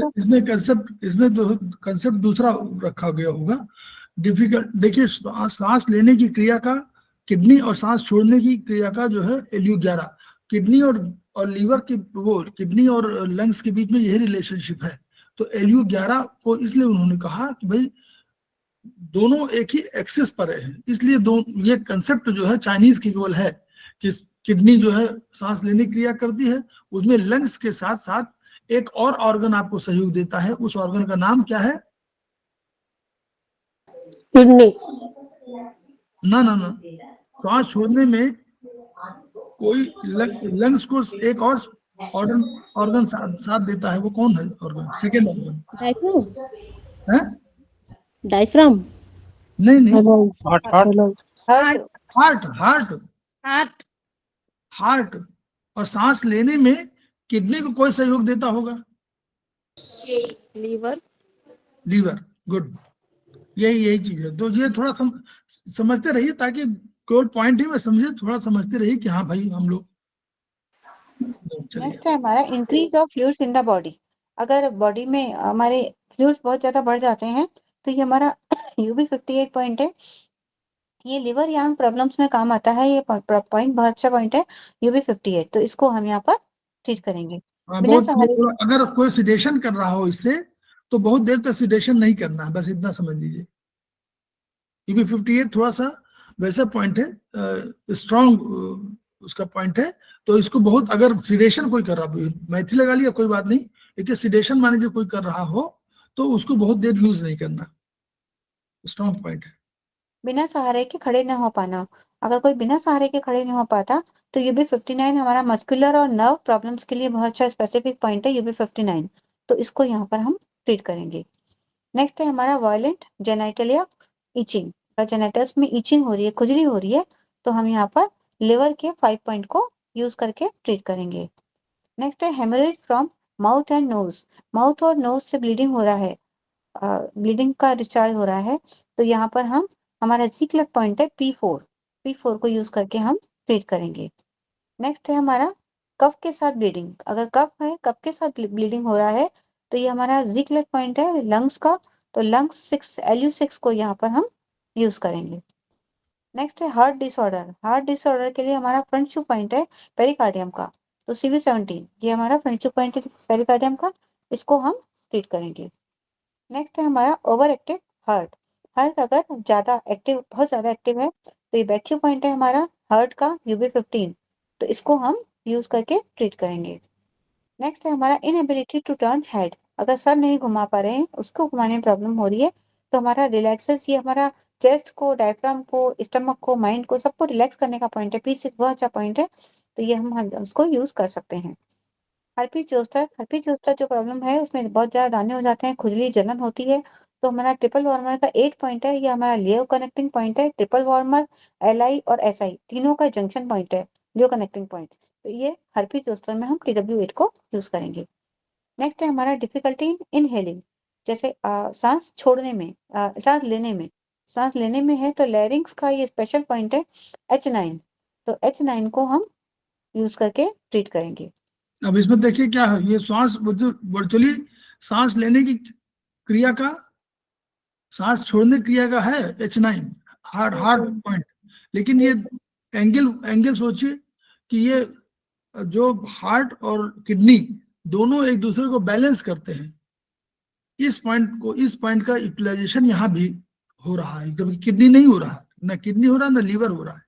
इसमें तो कंसेप्ट दूसरा रखा गया होगा। डिफिकल्ट, देखिए सांस लेने की क्रिया का, किडनी और सांस छोड़ने की क्रिया का जो है LU11, किडनी और लीवर की, वो किडनी और लंग्स के बीच में यही रिलेशनशिप है। तो LU11 को इसलिए उन्होंने कहा कि भाई दोनों एक ही एक्सिस पर है, इसलिए ये कंसेप्ट जो है चाइनीज की केवल है कि किडनी जो है सांस लेने की क्रिया करती है, उसमें लंग्स के साथ साथ एक और ऑर्गन आपको सहयोग देता है। उस ऑर्गन का नाम क्या है? किडनी। ना ना ना, सांस छोड़ने में कोई लंग्स को एक और ऑर्गन साथ देता है, वो कौन है ऑर्गन? Second organ diaphragm. है? डायफ्राम। नहीं नहीं, हार्ट हार्ट हार्ट हार्ट हाथ। हार्ट। और सांस लेने में किडनी को कोई सहयोग देता होगा? लीवर। लीवर। गुड, यही चीज है। तो ये थोड़ा समझते रहिए, ताकि कोई पॉइंट ही में समझे, थोड़ा समझते रहिए कि हाँ भाई हम लोग। नेक्स्ट है हमारा increase of fluids in the body. अगर बॉडी में हमारे फ्लूइड्स बहुत ज्यादा बढ़ जाते हैं, तो ये हमारा UB58 पॉइंट है, ये लिवर यांग प्रॉब्लम्स में काम आता है। ये पॉइंट बहुत अच्छा पॉइंट है UB58, तो इसको हम यहाँ पर ट्रीट करेंगे बिना सहारे। अगर कोई सिडेशन कर रहा हो इससे, तो बहुत देर तक सिडेशन नहीं करना है, बस इतना समझ लीजिए। UB58 थोड़ा सा वैसा पॉइंट है, स्ट्रॉन्ग उसका पॉइंट है। तो इसको बहुत, अगर सिडेशन कोई कर रहा हो, मैथी लगा लिया कोई बात नहीं, लेकिन सिडेशन माने जो कोई कर रहा हो, तो उसको बहुत देर यूज नहीं करना, स्ट्रॉन्ग पॉइंट है। बिना सहारे के खड़े ना हो पाना। अगर कोई बिना सहारे के खड़े नहीं हो पाता, तो UB59 हमारा मस्कुलर और नर्व प्रॉब्लम्स के लिए बहुत अच्छा स्पेसिफिक पॉइंट है UB59, तो इसको यहाँ पर हम ट्रीट करेंगे। नेक्स्ट है हमारा वायलेंट जेनाइटलिया इचिंग। अगर जेनाइटल्स में इचिंग हो रही है, खुजली हो रही है, तो हम यहाँ पर लिवर के 5 पॉइंट को यूज करके ट्रीट करेंगे। नेक्स्ट है haemorrhage from mouth and nose. Mouth और नोज से ब्लीडिंग हो रहा है, ब्लीडिंग का डिस्चार्ज हो रहा है, तो यहाँ पर हम हमारा G-clef पॉइंट है P4 को यूज करके हम ट्रीट करेंगे। नेक्स्ट है हमारा कफ के साथ ब्लीडिंग। अगर कफ है, कफ के साथ ब्लीडिंग हो रहा है, तो ये हमारा G-clef पॉइंट है लंग्स का, तो लंग्स 6 LU6 को यहाँ पर हम यूज करेंगे। नेक्स्ट है हार्ट डिसऑर्डर। हार्ट डिसऑर्डर के लिए हमारा फ्रंट शू पॉइंट है पेरिकार्डियम का, तो CV17 ये हमारा फ्रंट पॉइंट पेरिकार्डियम का, इसको हम ट्रीट करेंगे। नेक्स्ट है हमारा ओवर एक्टिव हार्ट। हार्ट अगर ज्यादा एक्टिव, बहुत ज्यादा एक्टिव है, तो ये बैक्यू पॉइंट है हमारा हार्ट का UB15, तो इसको हम यूज करके ट्रीट करेंगे। नेक्स्ट है हमारा इनएबिलिटी टू टर्न हेड। अगर सर नहीं घुमा पा रहे हैं, उसको घुमाने में प्रॉब्लम हो रही है, तो हमारा रिलैक्सेस, ये हमारा चेस्ट को, डायफ्राम को, स्टमक को, माइंड को, सबको रिलैक्स करने का पॉइंट है। P6 बहुत अच्छा पॉइंट है, तो ये हम उसको यूज कर सकते हैं। हर्पीज जोस्टर जो प्रॉब्लम है, उसमें बहुत ज्यादा दाने हो जाते हैं, खुजली जलन होती है, तो हमारा ट्रिपल वार्मर का 8 पॉइंट है, ये हमारा लियो कनेक्टिंग पॉइंट है। ट्रिपल वार्मर, LI और SI तीनों का जंक्शन पॉइंट है, लियो कनेक्टिंग पॉइंट। तो ये हर्पीज जोस्टर में हम TW8 को यूज करेंगे। नेक्स्ट है हमारा डिफिकल्टी इन इनहेलिंग, जैसे सांस छोड़ने में, सांस लेने में है, तो लैरिंग्स का ये स्पेशल पॉइंट है H9, तो H9 को हम यूज करके ट्रीट करेंगे। अब इसमें देखिए क्या है, ये श्वास वर्चुअली सांस लेने की क्रिया का, सांस छोड़ने की क्रिया का है H9 हार्ट पॉइंट, लेकिन ये एंगल सोचिए कि ये जो हार्ट और किडनी दोनों एक दूसरे को बैलेंस करते हैं, इस पॉइंट का यूटिलाइजेशन यहाँ भी हो रहा है, जबकि किडनी नहीं हो रहा है, ना किडनी हो रहा है ना लीवर हो रहा है।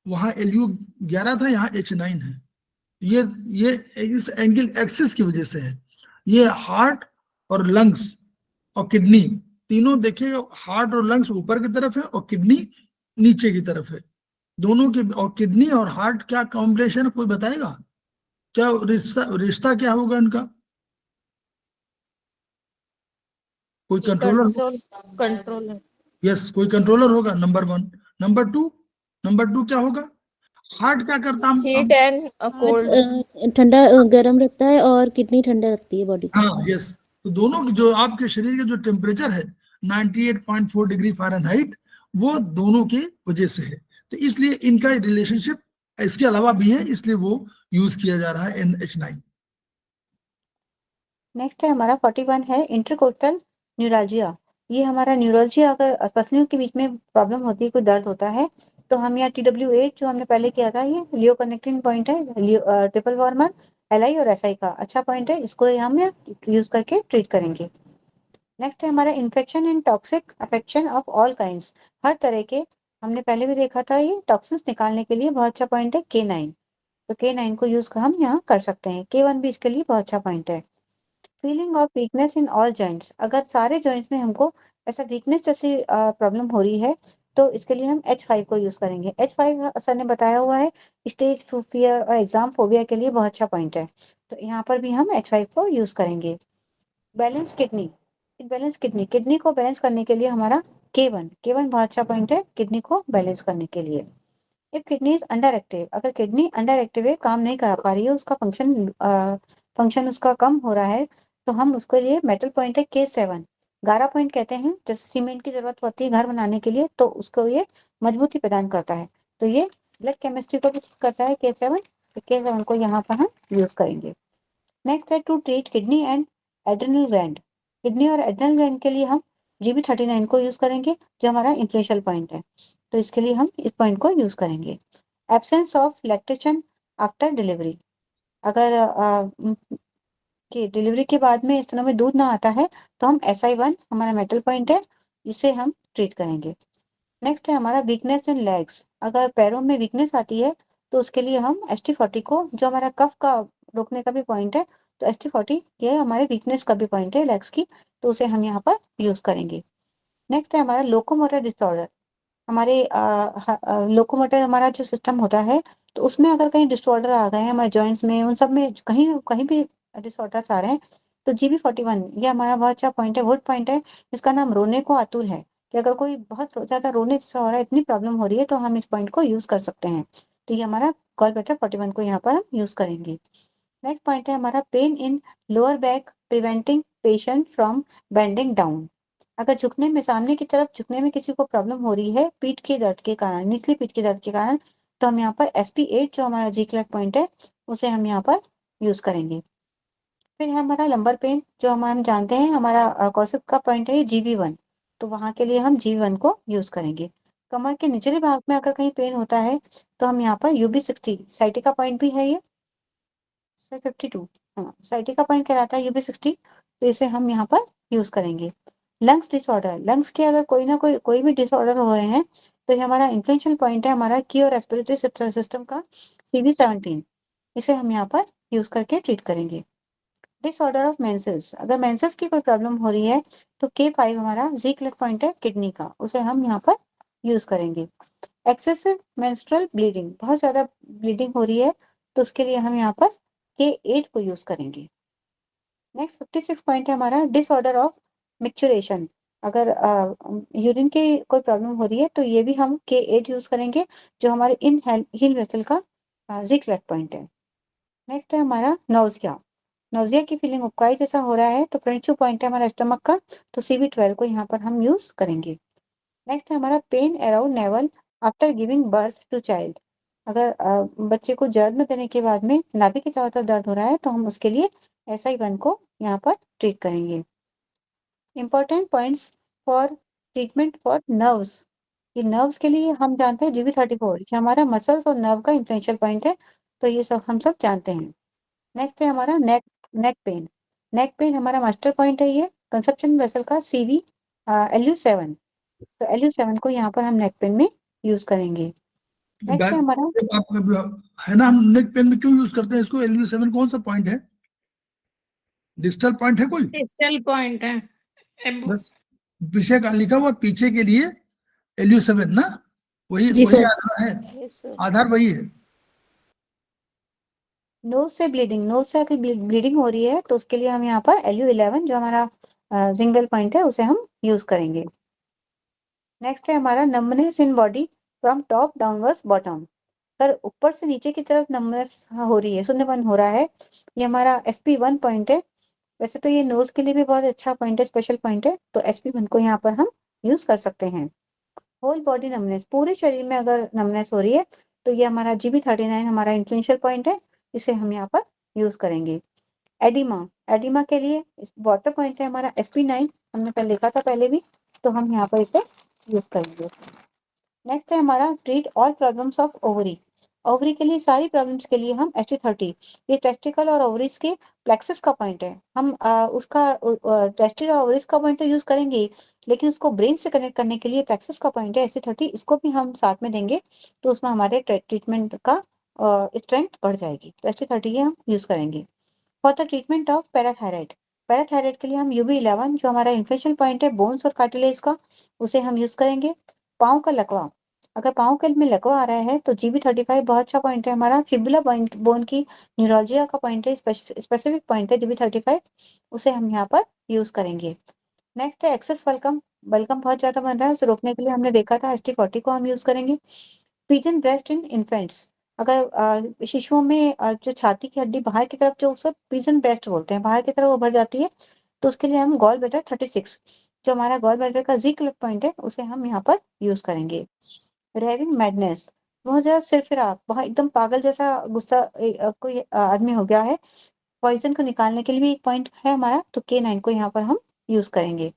वहां LU11 था, यहाँ H9 है। ये इस एंगल एक्सिस की वजह से है। ये हार्ट और लंग्स और किडनी तीनों देखिए, हार्ट और लंग्स ऊपर की तरफ है और किडनी नीचे की तरफ है, दोनों के। और किडनी और हार्ट क्या कॉम्बिनेशन है, कोई बताएगा क्या रिश्ता क्या होगा इनका? कोई कंट्रोलर? यस, कोई कंट्रोलर होगा, नंबर 1। नंबर 2 क्या होगा? हार्ट क्या करता है? हीट एंड कोल्ड, ठंडा गर्म रखता है और किडनी ठंडा रखती है बॉडी को। हाँ, यस। तो दोनों की जो आपके शरीर का जो टेम्परेचर है 98.4 डिग्री फ़ारेनहाइट, वो दोनों की वजह से है। तो इसलिए इनका रिलेशनशिप इसके अलावा भी है, इसलिए वो यूज किया जा रहा है NH9। नेक्स्ट है हमारा 41 है इंटरकोस्टल न्यूरालजिया। ये हमारा न्यूरोलजिया, अगर पसलियों के बीच में प्रॉब्लम होती है, कोई दर्द होता है, तो हम यहाँ TW8 जो हमने पहले किया था, ये लियो कनेक्टिंग पॉइंट है, ट्रिपल वार्मर, LI और SI का अच्छा पॉइंट है, इसको हम यूज करके ट्रीट करेंगे। नेक्स्ट है हमारा infection and toxic affection of all kinds. हर तरह के, हमने पहले भी देखा था, ये टॉक्सिन्स निकालने के लिए बहुत अच्छा पॉइंट है K9, तो K9 को यूज हम यहाँ कर सकते हैं। K1 भी इसके लिए बहुत अच्छा पॉइंट है। Feeling of weakness in all joints, अगर सारे जॉइंट्स में हमको ऐसा वीकनेस जैसी प्रॉब्लम हो रही है, तो इसके लिए हम H5 को यूज करेंगे। H5 सर ने बताया हुआ है स्टेज फियर और एग्जाम फोबिया के लिए बहुत अच्छा पॉइंट है, तो यहाँ पर भी हम H5 को यूज करेंगे। बैलेंस किडनी को बैलेंस करने के लिए हमारा K1 बहुत अच्छा पॉइंट है किडनी को बैलेंस करने के लिए। If kidney is under active, अगर किडनी अंडर एक्टिव है, काम नहीं कर पा रही है, उसका फंक्शन उसका कम हो रहा है, तो हम उसके लिए मेटल पॉइंट है K7, गारा पॉइंट कहते हैं। जैसे सीमेंट की जरूरत होती है घर बनाने के लिए, तो उसको ये मजबूती प्रदान करता है, तो ये ब्लड केमिस्ट्री को भी करता है K7, तो K7 को यहाँ पर हम यूज करेंगे। नेक्स्ट है to treat kidney and adrenal gland. Kidney और एड्रेनल ग्लैंड के लिए हम GB39 को यूज करेंगे, जो हमारा इन्फ्लुएंशियल पॉइंट है, तो इसके लिए हम इस पॉइंट को यूज करेंगे। Absence of lactation after delivery, अगर कि डिलीवरी के बाद में स्तनों में दूध ना आता है, तो हम SI1 हमारा मेटल पॉइंट है, इसे हम ट्रीट करेंगे। नेक्स्ट है हमारा वीकनेस इन लेग्स, अगर पैरों में वीकनेस आती है, तो उसके लिए हम ST40 को, जो हमारा कफ का रोकने का भी पॉइंट है, तो ST40 ये हमारे वीकनेस का भी पॉइंट है लेग्स की, तो उसे हम यहाँ पर यूज करेंगे। नेक्स्ट है हमारा लोकोमोटर डिसऑर्डर। हमारे लोकोमोटर हमारा जो सिस्टम होता है, तो उसमें अगर कहीं डिसऑर्डर आ गए हैं हमारे जॉइंट्स में, उन सब में कहीं कहीं भी डिसऑर्डर्स आ रहे हैं, तो GB41 ये हमारा बहुत अच्छा पॉइंट है, वुड पॉइंट है, इसका नाम रोने को अतुल है, कि अगर कोई बहुत ज्यादा रोने जैसा हो रहा है, इतनी प्रॉब्लम हो रही है, तो हम इस पॉइंट को यूज कर सकते हैं, तो ये हमारा गॉलब्लैडर 41 को यहाँ पर हम यूज करेंगे। नेक्स्ट पॉइंट है हमारा pain in lower back preventing patient from bending down. अगर झुकने में, सामने की तरफ झुकने में किसी को प्रॉब्लम हो रही है पीठ के दर्द के कारण, निचली पीठ के दर्द के कारण, तो हम यहाँ पर SP8 जो हमारा G-क्लैट पॉइंट है, उसे हम यहाँ पर यूज करेंगे। फिर है हमारा लंबर पेन, जो हम जानते हैं हमारा कौशिक का पॉइंट है GB1, तो वहां के लिए हम GB1 को यूज करेंगे। कमर के निचले भाग में अगर कहीं पेन होता है तो हम यहाँ पर UB60 साइटिका पॉइंट भी है ये 52, हाँ साइटिका पॉइंट कहलाता है UB60, तो इसे हम यहाँ पर यूज करेंगे। लंग्स डिसऑर्डर, लंग्स के अगर कोई भी डिसऑर्डर हो रहे हैं तो ये हमारा इन्फ्लुएंशियल पॉइंट है हमारा की और रेस्पिरेटरी सिस्टम का CV17, इसे हम यहाँ पर यूज करके ट्रीट करेंगे। डिसऑर्डर ऑफ मेंसेस, अगर मेंसेस की कोई प्रॉब्लम हो रही है तो K5 हमारा जी-क्लेफ पॉइंट है किडनी का, उसे हम यहाँ पर यूज करेंगे। एक्सेसिव मेंस्ट्रुअल ब्लीडिंग, बहुत ज्यादा ब्लीडिंग हो रही है तो उसके लिए हम यहाँ पर K8 को यूज करेंगे। नेक्स्ट 56 पॉइंट है हमारा डिसऑर्डर ऑफ मिक्चुरेशन, अगर यूरिन की कोई प्रॉब्लम हो रही है तो ये भी हम K8 यूज करेंगे, जो हमारे इन हील वेसल का जी-क्लेफ पॉइंट है। नेक्स्ट है हमारा नोजिया, नोजिया की फीलिंग उबकाई जैसा हो रहा है तो फ्रेंचू पॉइंट है हमारा स्टमक का, तो CV12 को यहाँ पर हम यूज करेंगे। नेक्स्ट है हमारा pain around navel after giving birth to child, अगर बच्चे को जन्म देने के बाद में नाभि के चारों तरफ दर्द हो रहा है तो हम उसके लिए SI1 को यहाँ पर ट्रीट करेंगे। Important points for treatment for nerves, ये नर्व्स के लिए हम जानते हैं GB34 कि हमारा मसल्स और नर्व का इन्फ्लुएंशियल पॉइंट है, तो ये सब हम सब जानते हैं। नेक्स्ट है हमारा नेक पेन, नेक पेन हमारा मास्टर पॉइंट है ये कंसेप्शन वेसल का LU7, तो LU7 को यहाँ पर हम नेक पेन में यूज करेंगे। नेक्स्ट है हमारा है ना, हम नेक पेन में क्यों यूज करते हैं इसको? LU7 कौन सा पॉइंट है? डिस्टल पॉइंट है कोई? डिस्टल पॉइंट है बस पीछे का लिखा हुआ पीछे के लिए LU7 ना, वही जी वही सर। आधार है, Yes, sir. आधार वही है। नोज से ब्लीडिंग, नोज से अगर ब्लीडिंग हो रही है तो उसके लिए हम यहाँ पर LU11 जो हमारा जिंगल पॉइंट है उसे हम यूज करेंगे। नेक्स्ट है हमारा numbness in body from top downwards bottom, अगर ऊपर से नीचे की तरफ नंबनेस हो रही है, शून्यपन हो रहा है, ये हमारा SP1 पॉइंट है। वैसे तो ये नोज के लिए भी बहुत अच्छा पॉइंट है, स्पेशल पॉइंट है, तो SP1 को यहाँ पर हम यूज कर सकते हैं। होल बॉडी नमनेस, पूरे शरीर में अगर नमनेस हो रही है तो ये हमारा GB39 हमारा इन्फ्लुएंशियल पॉइंट है, इसे हम यहाँ पर यूज करेंगे। एडिमा, एडिमा के लिए वाटर पॉइंट है हमारा SP9, हमने पहले लिखा था पहले भी, तो हम यहाँ पर इसे यूज करेंगे। नेक्स्ट है हमारा treat all problems of ovary, ovary के लिए सारी प्रॉब्लम्स के लिए हम ST30, ये टेस्टिकल और ओवरीज के प्लेक्सस का पॉइंट है, हम उसका टेस्टिकल और ओवरीज का पॉइंट तो यूज करेंगे, लेकिन उसको ब्रेन से कनेक्ट करने के लिए प्लेक्सस का पॉइंट है ST30, इसको भी हम साथ में देंगे तो उसमें हमारे ट्रीटमेंट का स्ट्रेंथ बढ़ जाएगी, तो ST30 हम यूज करेंगे। For the treatment of parathyroid, parathyroid के लिए हम UB11 जो हमारा इन्फ्लेशन पॉइंट है बोन्स और कार्टिलेज का, उसे हम यूज करेंगे। पाँव का लकवा, अगर पाँव के में लकवा आ रहा है तो GB35 बहुत अच्छा पॉइंट है हमारा, फिबुला बोन की न्यूरोलजिया का पॉइंट है, स्पेसिफिक पॉइंट है GB35, उसे हम यहाँ पर यूज करेंगे। नेक्स्ट है एक्सेस बलगम, बलगम बहुत ज्यादा बन रहा है, उसे रोकने के लिए हमने देखा था ST40 को हम यूज करेंगे। पिजन ब्रेस्ट इन इन्फेंट्स, अगर शिशुओं में जो छाती की हड्डी बाहर की तरफ, जो उसे पिजन ब्रेस्ट बोलते हैं, बाहर की तरफ उभर जाती है, तो उसके लिए हम गॉल ब्लैडर 36 जो हमारा गॉल ब्लैडर का जी-क्लेफ पॉइंट है, उसे हम यहाँ पर यूज करेंगे। रेविंग मैडनेस, बहुत ज्यादा सिरफिरा, बहुत एकदम पागल जैसा गुस्सा कोई आदमी हो गया है, पॉइजन को निकालने के लिए भी एक पॉइंट है हमारा, तो K9 को यहाँ पर हम यूज करेंगे।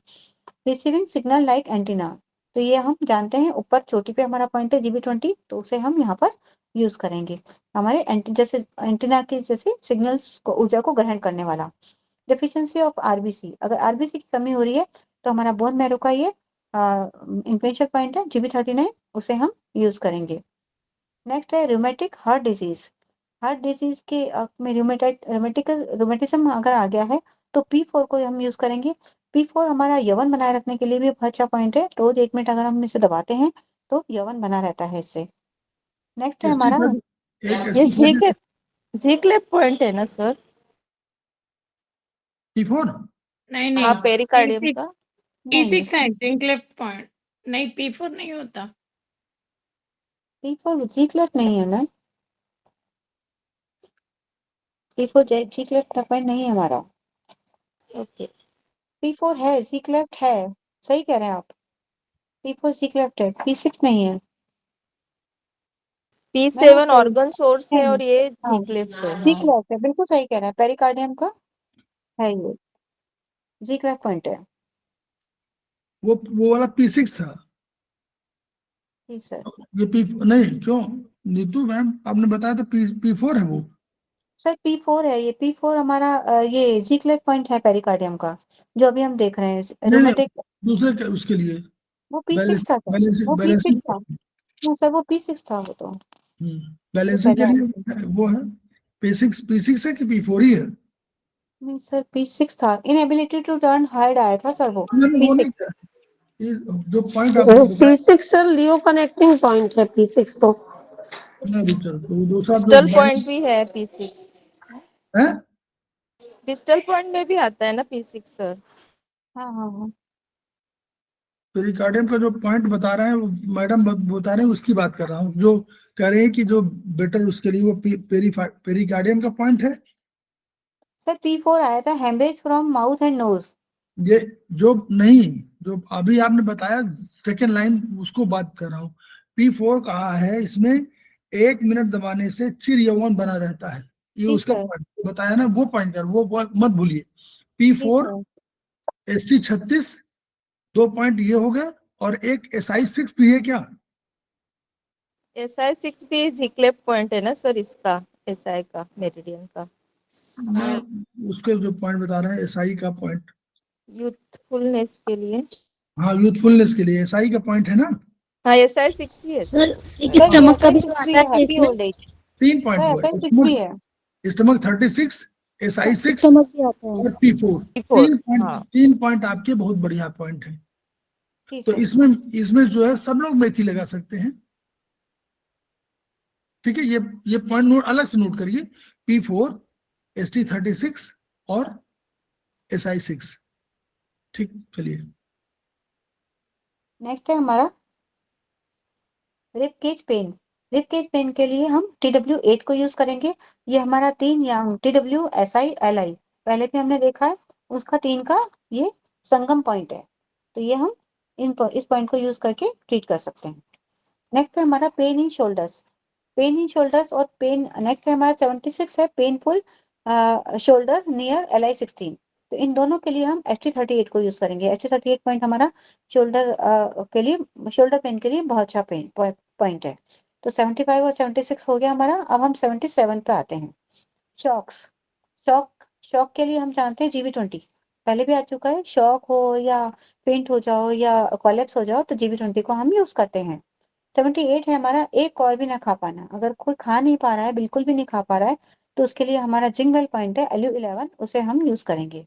रिसीविंग सिग्नल लाइक एंटीना, तो ये हम जानते हैं ऊपर चोटी पे हमारा पॉइंट है GB20, तो उसे हम यहाँ पर यूज करेंगे, हमारे जैसे एंटीना के जैसे सिग्नल्स को, ऊर्जा को ग्रहण करने वाला। डेफिशिएंसी ऑफ RBC, अगर RBC की कमी हो रही है तो हमारा बोन मैरो का ये इन्फ्लुएंशियल पॉइंट है GB39, उसे हम यूज करेंगे। नेक्स्ट है rheumatic heart disease, heart disease के में रूमेटिज्म अगर आ गया है तो P4 को हम यूज करेंगे। P4 हमारा यवन बनाए रखने के लिए भी बहुत अच्छा पॉइंट है, रोज 1 मिनट अगर हम इसे दबाते हैं तो यवन बना रहता है इससे। नेक्स्ट है हमारा ये जी-क्लेफ पॉइंट है ना सर? P4 नहीं हाँ, नहीं पेरिकार्डियम का। P6 है जी-क्लेफ पॉइंट, नहीं P4 नहीं होता। P4 जी-क्लेफ नहीं है ना, P4 जी-क्लेफ पॉइंट नहीं है हमारा, ओके। P4 है, जी-क्लेफ है, सही कह रहे हैं आप, P4 जी-क्लेफ है, P6 नहीं है। P7 ऑर्गन सोर्स है और ये हाँ, जी-क्लेफ है। जी-क्लेफ है, बिल्कुल सही कह रहे हैं, पेरिकार्डियम का है ये, जी-क्लेफ पॉइंट है। वो वाला P6 था। जी सर। ये पी नहीं, क्यों नीतू मैम आपने बताया था P4 है वो। सर P4 है, ये P4 हमारा ये जी क्लेफ पॉइंट है पेरिकार्डियम का, जो अभी हम देख रहे हैं नहीं रोमेटिक। दूसरे उसके लिए वो P6 था सर, वो P6 बैलेंसिंग था। नहीं सर, वो P6 था वो तो। बैलेंसिंग के पहले लिए वो है P6 है कि P4 ही है। नहीं सर, P6 था। इनएबिलिटी टू टर्न हेड आया था सर वो मैंने वो नहीं P6। किया। ये जो पॉइंट आपने बताया P6 सर लियो कनेक्टिंग पॉइंट है P6 तो। ना रिचर, तो दूसरा जो डिस्टल पॉइंट भी है P6, है डिस्टल पॉइंट में भी आता है ना P6 सर। हाँ हाँ हाँ। पेरिकार्डियम का जो पॉइंट बता रहे हैं वो मैडम बता रहे हैं, उसकी बात कर रहा हूँ। जो कह रहे हैं कि जो बेटर उसके लिए वो पेरिकार्डियम का पॉइंट है। सर P4 आया था, haemorrhage from mouth and nose. ये जो नहीं, जो अभी आपने बताया सेकेंड लाइन, उसको बात कर रहा हूँ। P4 कहा है इसमें 1 मिनट दबाने से चिर यौवन बना रहता है, ये जी उसका सर। पॉइंट बताया ना, वो पॉइंट कर, वो मत भूलिए। जी P4 सर। ST36 2 पॉइंट ये हो गया, और एक SI6 भी है क्या? SI6 भी जी क्लेफ पॉइंट है ना सर इसका, SI का मेरिडियन का। उसके जो पॉइंट बता रहे हैं SI का पॉइंट, यूथफुलनेस के लिए। हाँ यूथफुलनेस के लिए SI का पॉइंट है ना। हाँ SI6 ही है सर एक सर स्टमक का भी SI6 तो भी आता है, है हैप्पी इसमें। Old age. 3 पॉइंट सर हुआ है, SI6 भी है। स्टमक 36 SI6 स्टमक भी आता है। और P4 P4 हाँ। 3 पॉइंट आपके बहुत बढ़िया पॉइंट है। जी तो सर। इसमें जो है सब लोग मेथी लगा सकते हैं, ठीक है। ये पॉइंट नोट अलग से नोट करिए, P4 ST36 और SI6, ठीक। चलिए नेक्स्ट है हमारा rib cage pain. Rib cage pain के लिए हम TW8 को यूज करेंगे। ये हमारा 3 यांग TW SI LI पहले भी हमने देखा है, उसका 3 का ये संगम पॉइंट है। तो ये हम इस पॉइंट को यूज करके ट्रीट कर सकते हैं। नेक्स्ट है हमारा pain in shoulders. Pain in shoulders और पेन, नेक्स्ट है हमारा 76 है पेनफुल शोल्डर नियर LI16। तो इन दोनों के लिए हम ST38 को यूज करेंगे। ST38 पॉइंट हमारा शोल्डर के लिए, शोल्डर पेन के लिए बहुत अच्छा पेन पॉइंट है। तो 75 और 76 हो गया हमारा। अब हम 77 पे आते हैं। शॉक्स, शॉक के लिए हम जानते हैं GV20, पहले भी आ चुका है। शॉक हो या फेंट हो जाओ या कोलैप्स हो जाओ तो GV20 को हम यूज करते हैं। 78 है हमारा एक और भी ना खा पाना। अगर कोई खा नहीं पा रहा है, बिल्कुल भी नहीं खा पा रहा है, तो उसके लिए हमारा जिंगवेल पॉइंट है LU11, उसे हम यूज करेंगे।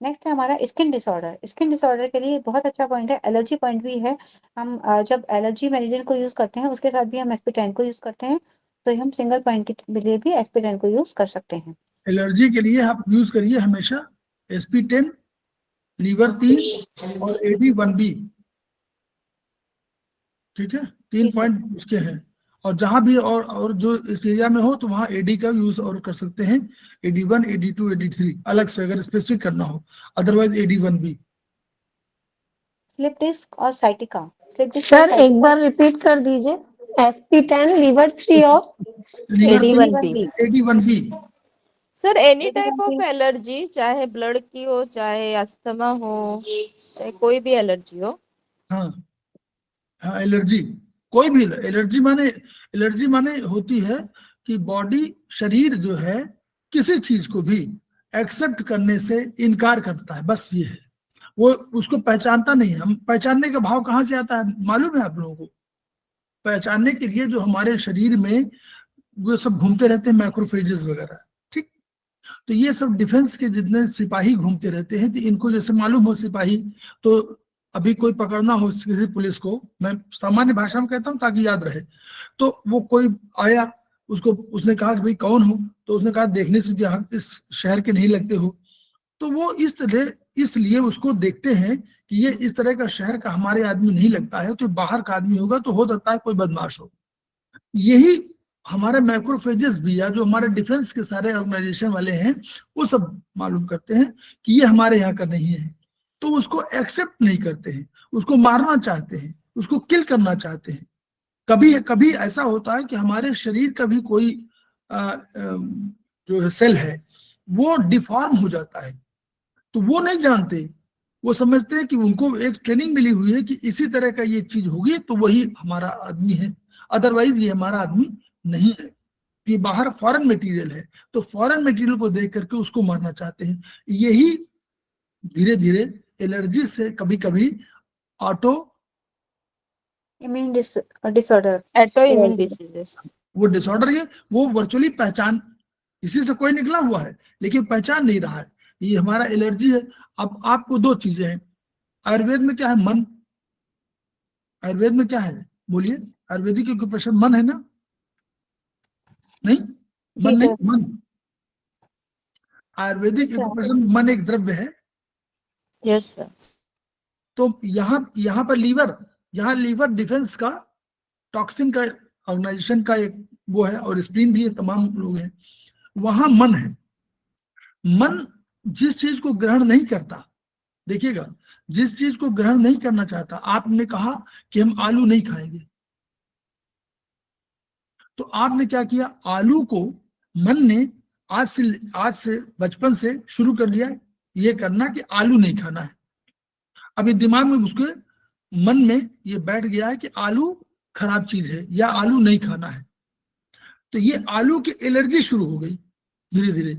नेक्स्ट है हमारा स्किन डिसऑर्डर। स्किन डिसऑर्डर के लिए बहुत अच्छा पॉइंट है, एलर्जी पॉइंट भी है। हम जब एलर्जी मेरिडियन को यूज करते हैं उसके साथ भी हम SP10 को यूज करते हैं, तो हम सिंगल पॉइंट के लिए भी SP10 को यूज कर सकते हैं। एलर्जी के लिए आप यूज करिए हमेशा SP10, लीवर 3 और AD1B, ठीक है। 3 पॉइंट उसके हैं। और जहां भी और जो इस एरिया में हो तो वहां AD का यूज और कर सकते हैं, AD1 AD2 AD3 अलग से अगर स्पेसिफिक करना हो, अदरवाइज AD1B। स्लिप डिस्क और साइटिका। स्लिप डिस्क सर एक बार रिपीट कर दीजिए। SP10 लीवर 3 और liver 3 AD1B। AD1B। Sir any type of allergy, चाहे ब्लड की हो, चाहे अस्थमा हो, चाहे कोई भी एलर्जी हो। हाँ हाँ, एलर्जी कोई भी एलर्जी माने होती है कि बॉडी, शरीर जो है किसी चीज को भी एक्सेप्ट करने से इनकार करता है, बस ये है। वो उसको पहचानता नहीं है। हम पहचानने का भाव कहाँ से आता है मालूम है आप लोगों को? पहचानने के लिए जो हमारे शरीर में वो सब घूमते रहते हैं मैक्रोफेजेस वगैरह, ठीक। तो ये सब डिफेंस के जितने सिपाही घूमते रहते हैं, तो इनको जैसे मालूम हो सिपाही, तो अभी कोई पकड़ना हो किसी पुलिस को, मैं सामान्य भाषा में कहता हूँ ताकि याद रहे, तो वो कोई आया, उसने कहा कि भाई कौन हो, तो उसने कहा देखने से यहाँ इस शहर के नहीं लगते हो। तो वो इसलिए उसको देखते हैं कि ये इस तरह का शहर का हमारे आदमी नहीं लगता है, तो बाहर का आदमी होगा, तो हो सकता है कोई बदमाश हो। यही हमारे मैक्रोफेजेस भी, या जो हमारे डिफेंस के सारे ऑर्गेनाइजेशन वाले हैं, वो सब मालूम करते हैं कि ये हमारे यहाँ का नहीं है, तो उसको एक्सेप्ट नहीं करते हैं, उसको मारना चाहते हैं, उसको किल करना चाहते हैं। कभी कभी ऐसा होता है कि हमारे शरीर का भी कोई जो सेल है वो डिफॉर्म हो जाता है, तो वो नहीं जानते, वो समझते हैं कि उनको एक ट्रेनिंग मिली हुई है कि इसी तरह का ये चीज होगी तो वही हमारा आदमी है, अदरवाइज ये हमारा आदमी नहीं है। ये बाहर फॉरेन मटेरियल है, तो फॉरेन मटेरियल को देख करके उसको मारना चाहते हैं। यही धीरे धीरे एलर्जी से कभी कभी auto immune disorder, auto immune diseases, वो डिसऑर्डर है, वो वर्चुअली पहचान इसी से कोई निकला हुआ है लेकिन पहचान नहीं रहा है, ये हमारा एलर्जी है। अब आपको दो चीजें हैं, आयुर्वेद में क्या है, मन। आयुर्वेद में क्या है बोलिए, आयुर्वेदिक ऑक्यूपेशन मन है ना? नहीं, मन जी नहीं, सर। मन। आयुर्वेदिक ऑक्यूपेशन मन एक द्रव्य है। Yes sir. तो यहाँ पर लीवर डिफेंस का, टॉक्सिन का ऑर्गेनाइजेशन का एक वो है, और स्प्लीन भी है, तमाम लोग हैं। वहां मन है। मन जिस चीज को ग्रहण नहीं करता, देखिएगा, जिस चीज को ग्रहण नहीं करना चाहता, आपने कहा कि हम आलू नहीं खाएंगे, तो आपने क्या किया, आलू को मन ने आज से बचपन से शुरू कर लिया ये करना कि आलू नहीं खाना है। अभी दिमाग में उसके मन में ये बैठ गया है कि आलू खराब चीज है या आलू नहीं खाना है, तो ये आलू की एलर्जी शुरू हो गई धीरे धीरे,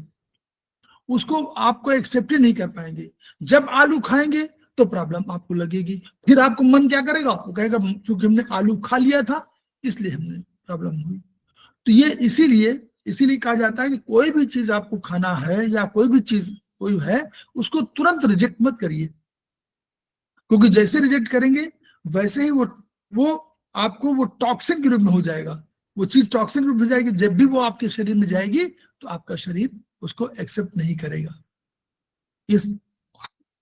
उसको आपको एक्सेप्ट ही नहीं कर पाएंगे। जब आलू खाएंगे तो प्रॉब्लम आपको लगेगी, फिर आपको मन क्या करेगा, वो कहेगा क्योंकि हमने आलू खा लिया था इसलिए हमने प्रॉब्लम हुई। तो ये इसीलिए कहा जाता है कि कोई भी चीज आपको खाना है या कोई भी चीज कोई है, उसको तुरंत रिजेक्ट मत करिए, क्योंकि जैसे रिजेक्ट करेंगे वैसे ही वो आपको वो टॉक्सिन के रूप में हो जाएगा, वो चीज टॉक्सिन के रूप में जाएगी। जब भी वो आपके शरीर में जाएगी तो आपका शरीर उसको एक्सेप्ट नहीं करेगा। इस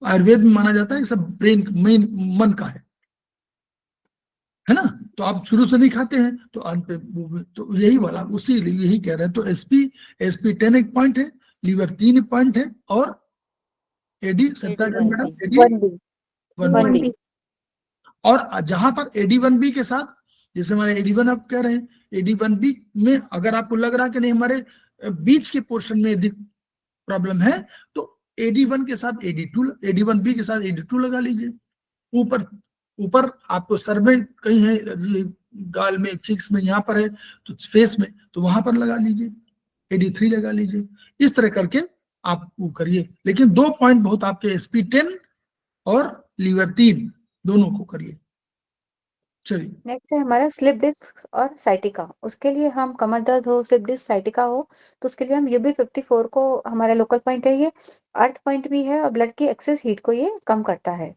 आयुर्वेद में माना जाता है कि सब ब्रेन मेन मन का है ना। तो आप शुरू से नहीं खाते हैं तो अंत पे तो यही वाला उसी यही कह रहे हैं। तो एसपी 10 एक पॉइंट है, लीवर 3 पॉइंट है, और एडी AD1B। और जहां पर AD1B के साथ, जैसे हमारे AD1 आप कह रहे हैं, AD1B में अगर आपको लग रहा है कि नहीं हमारे बीच के पोर्शन में अधिक प्रॉब्लम है, तो AD1 के साथ AD1B के साथ AD2 लगा लीजिए। ऊपर आपको सर में कहीं है, गाल में, चिक्स में, यहाँ पर है तो फेस में, तो वहां पर लगा लीजिए, AD3 लगा लीजिए। इस तरह करके आप वो करिए, लेकिन 2 पॉइंट बहुत आपके SP10 और लीवर 3 दोनों को करिए। चलिए नेक्स्ट है हमारा स्लिप डिस्क और साइटिका। उसके लिए हम कमर दर्द हो, स्लिप डिस्क, साइटिका हो, तो उसके लिए हम UB54 को, हमारा लोकल पॉइंट है ये, अर्थ पॉइंट भी है और ब्लड की एक्सेस हीट को ये कम करता है।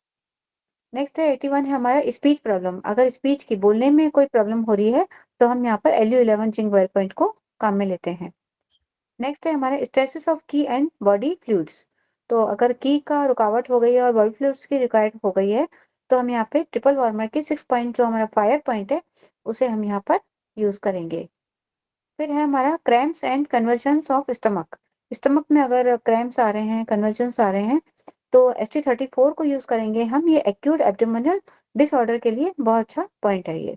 नेक्स्ट है 81 है हमारा स्पीच प्रॉब्लम। अगर स्पीच की बोलने में कोई प्रॉब्लम हो रही है तो हम यहाँ पर LU11 जिंक वेल पॉइंट को काम में लेते हैं। नेक्स्ट है हमारा स्ट्रेसेस ऑफ की एंड बॉडी फ्लूइड्स। तो अगर की का रुकावट हो गई है और बॉडी फ्लूइड्स की रिक्वायर्ड हो गई है तो हम यहाँ पे ट्रिपल वार्मर के 6 पॉइंट जो हमारा फायर पॉइंट है उसे हम यहाँ पर यूज करेंगे। फिर है हमारा cramps and convergence of stomach में अगर क्रैम्प्स आ रहे हैं, कन्वर्जन्स आ रहे हैं, तो ST34 को यूज करेंगे हम। ये एक्यूट एब्डोमिनल डिसऑर्डर के लिए बहुत अच्छा पॉइंट है ये।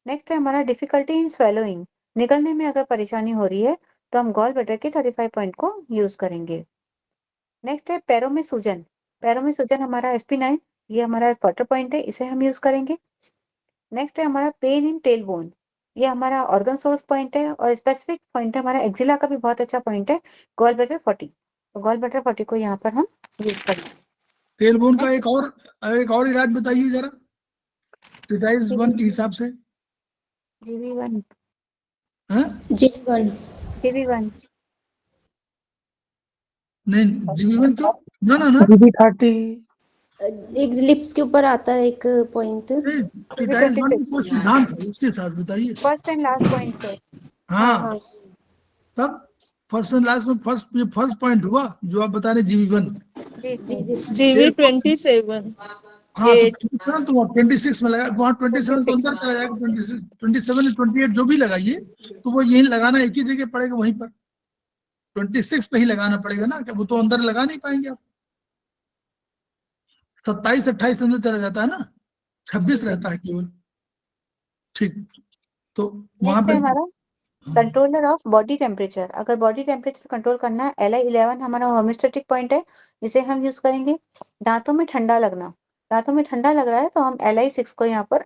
नेक्स्ट है हमारा डिफिकल्टी इन स्वेलोइंग, निगलने में अगर परेशानी हो रही है तो हम गॉल ब्लैडर के 35 पॉइंट को यूज करेंगे। नेक्स्ट है पैरों में सूजन हमारा SP9, ये हमारा वाटर पॉइंट है, इसे हम यूज करेंगे। नेक्स्ट है हमारा पेन इन टेल बोन, ये हमारा ऑर्गन सोर्स पॉइंट है और स्पेसिफिक पॉइंट है हमारा एक्जिला का भी बहुत अच्छा पॉइंट है, गॉल ब्लैडर 40। तो गॉल ब्लैडर 40 को यहाँ पर हम यूज करेंगे। टेलबोन का एक और इलाज बताइए जरा, टिटाइस 1 के हिसाब से। GB1 G1 नहीं, GB1 क्यों, ना GB30 एक लिप्स के ऊपर आता है एक पॉइंट। टिटाइस 1 में कोई सिद्धांत है उसके साथ बताइए। First and last point sir. हाँ, तब फर्स्ट एंड लास्ट में फर्स्ट पॉइंट हुआ जो आप बता रहे GB1। GB27 हाँ, तो 26 में लगा, वहाँ 27 तो अंदर चला जाएगा, 27 28 जो भी लगाइए तो वो यही लगाना एक ही जगह पड़ेगा, वहीं पर 26 पे ही लगाना पड़ेगा ना, वो तो अंदर लगा नहीं पाएंगे आप। 27 28 अंदर चला जाता है ना, 26 रहता है केवल। ठीक, तो वहां पे हमारा कंट्रोलर ऑफ बॉडी टेम्परेचर, अगर बॉडी टेम्परेचर कंट्रोल करना है LI11 हमारा होम्योस्टेटिक पॉइंट है, जिसे हम यूज करेंगे। दांतों में ठंडा लगना, दांतों में ठंडा लग रहा है तो हम LI6 को यहाँ पर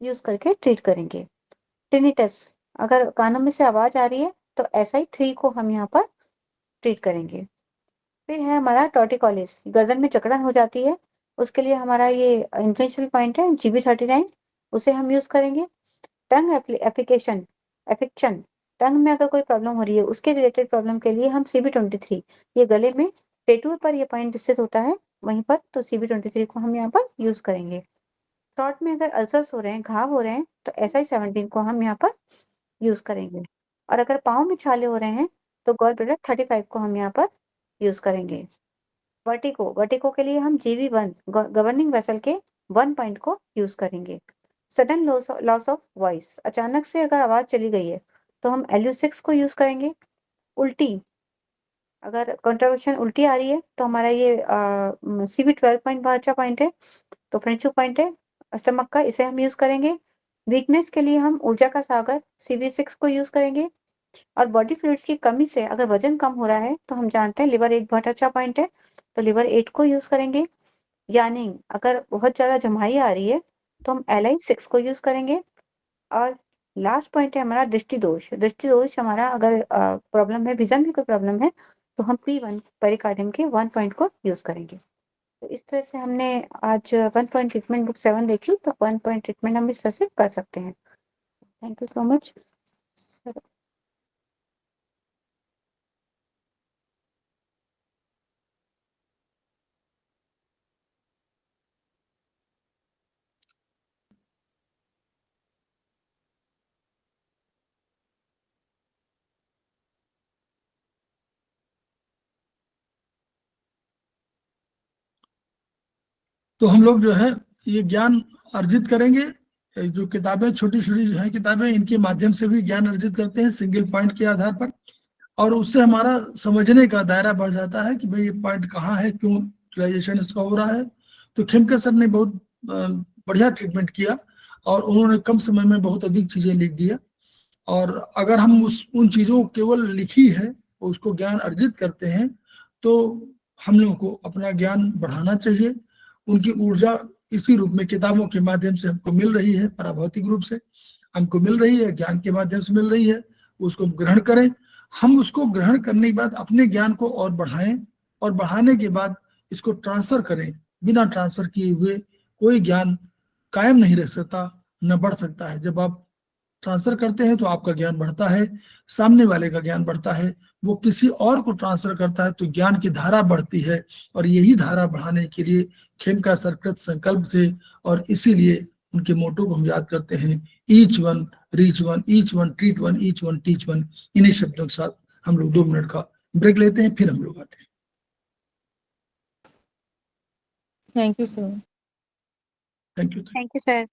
यूज करके ट्रीट करेंगे। टिनिटस, अगर कानों में से आवाज आ रही है तो SI3 को हम यहाँ पर ट्रीट करेंगे। फिर है हमारा टॉर्टिकोलिस, गर्दन में जकड़न हो जाती है, उसके लिए हमारा ये इंटरनेशनल पॉइंट है GB39, उसे हम यूज करेंगे। टंग एप्लीकेशन एफिक्शन, टंग में अगर कोई प्रॉब्लम हो रही है उसके रिलेटेड प्रॉब्लम के लिए हम CB23, ये गले में टेटू पर ये पॉइंट स्थित होता है वहीं पर, तो CB23 को हम यहाँ पर यूज करेंगे। थ्रोट में अगर अल्सर्स हो रहे हैं, घाव हो रहे हैं, तो SI17 को हम यहाँ पर यूज करेंगे। और अगर पाँव में छाले हो रहे हैं तो गॉल ब्लैडर 35 को हम यहाँ पर यूज करेंगे। वर्टिको, वर्टिको के लिए हम GB1 गवर्निंग वेसल के 1 पॉइंट को यूज करेंगे। सडन लॉस ऑफ वॉइस, अचानक से अगर आवाज चली गई है तो हम LU6 को यूज करेंगे। उल्टी, अगर कॉन्ट्रावेक्शन उल्टी आ रही है तो हमारा ये CB12 पॉइंट बहुत अच्छा पॉइंट है, तो फ्रेंचू पॉइंट है स्टमक का, इसे हम यूज करेंगे। वीकनेस के लिए हम ऊर्जा का सागर CB6 को यूज करेंगे। और बॉडी फ्लूइड्स की कमी से अगर वजन कम हो रहा है तो हम जानते हैं लिवर 8 बहुत अच्छा पॉइंट है, तो लिवर 8 को यूज करेंगे। यानिंग, अगर बहुत ज्यादा जमाई आ रही है तो हम LI6 को यूज करेंगे। और लास्ट पॉइंट है हमारा दृष्टि दोष, दृष्टि दोष हमारा अगर प्रॉब्लम है, विजन में कोई प्रॉब्लम है तो हम P1 पेरिकार्डियम के 1 पॉइंट को यूज करेंगे। तो इस तरह से हमने आज 1 पॉइंट ट्रीटमेंट बुक 7 देखी, तो 1 पॉइंट ट्रीटमेंट हम इस तरह से कर सकते हैं। Thank you so much. तो हम लोग जो है ये ज्ञान अर्जित करेंगे, जो किताबें छोटी छोटी जो है किताबें, इनके माध्यम से भी ज्ञान अर्जित करते हैं सिंगल पॉइंट के आधार पर, और उससे हमारा समझने का दायरा बढ़ जाता है कि भाई ये पॉइंट कहाँ है, क्यों यूटिलाइजेशन इसका हो रहा है। तो खेमकर सर ने बहुत बढ़िया ट्रीटमेंट किया और उन्होंने कम समय में बहुत अधिक चीजें लिख दिया। और अगर हम उन चीजों को केवल लिखी है उसको ज्ञान अर्जित करते हैं तो हम लोगों को अपना ज्ञान बढ़ाना चाहिए। उनकी ऊर्जा इसी रूप में किताबों के माध्यम से हमको मिल रही है, पराभौतिक रूप से हमको मिल रही है, ज्ञान के माध्यम से मिल रही है, उसको ग्रहण करें। हम उसको ग्रहण करने के बाद अपने ज्ञान को और बढ़ाएं, और बढ़ाने के बाद इसको ट्रांसफर करें। बिना ट्रांसफर किए हुए कोई ज्ञान कायम नहीं रह सकता, न बढ़ सकता है। जब आप ट्रांसफर करते हैं तो आपका ज्ञान बढ़ता है, सामने वाले का ज्ञान बढ़ता है, वो किसी और को ट्रांसफर करता है तो ज्ञान की धारा बढ़ती है। और यही धारा बढ़ाने के लिए खेमका सर कृत संकल्प थे, और इसीलिए उनके मोटो को हम याद करते हैं, each one reach one, each one treat one, each one teach one. इन्हीं शब्दों के साथ हम लोग 2 मिनट का ब्रेक लेते हैं, फिर हम लोग आते हैं। Thank you sir. Thank you thank you sir.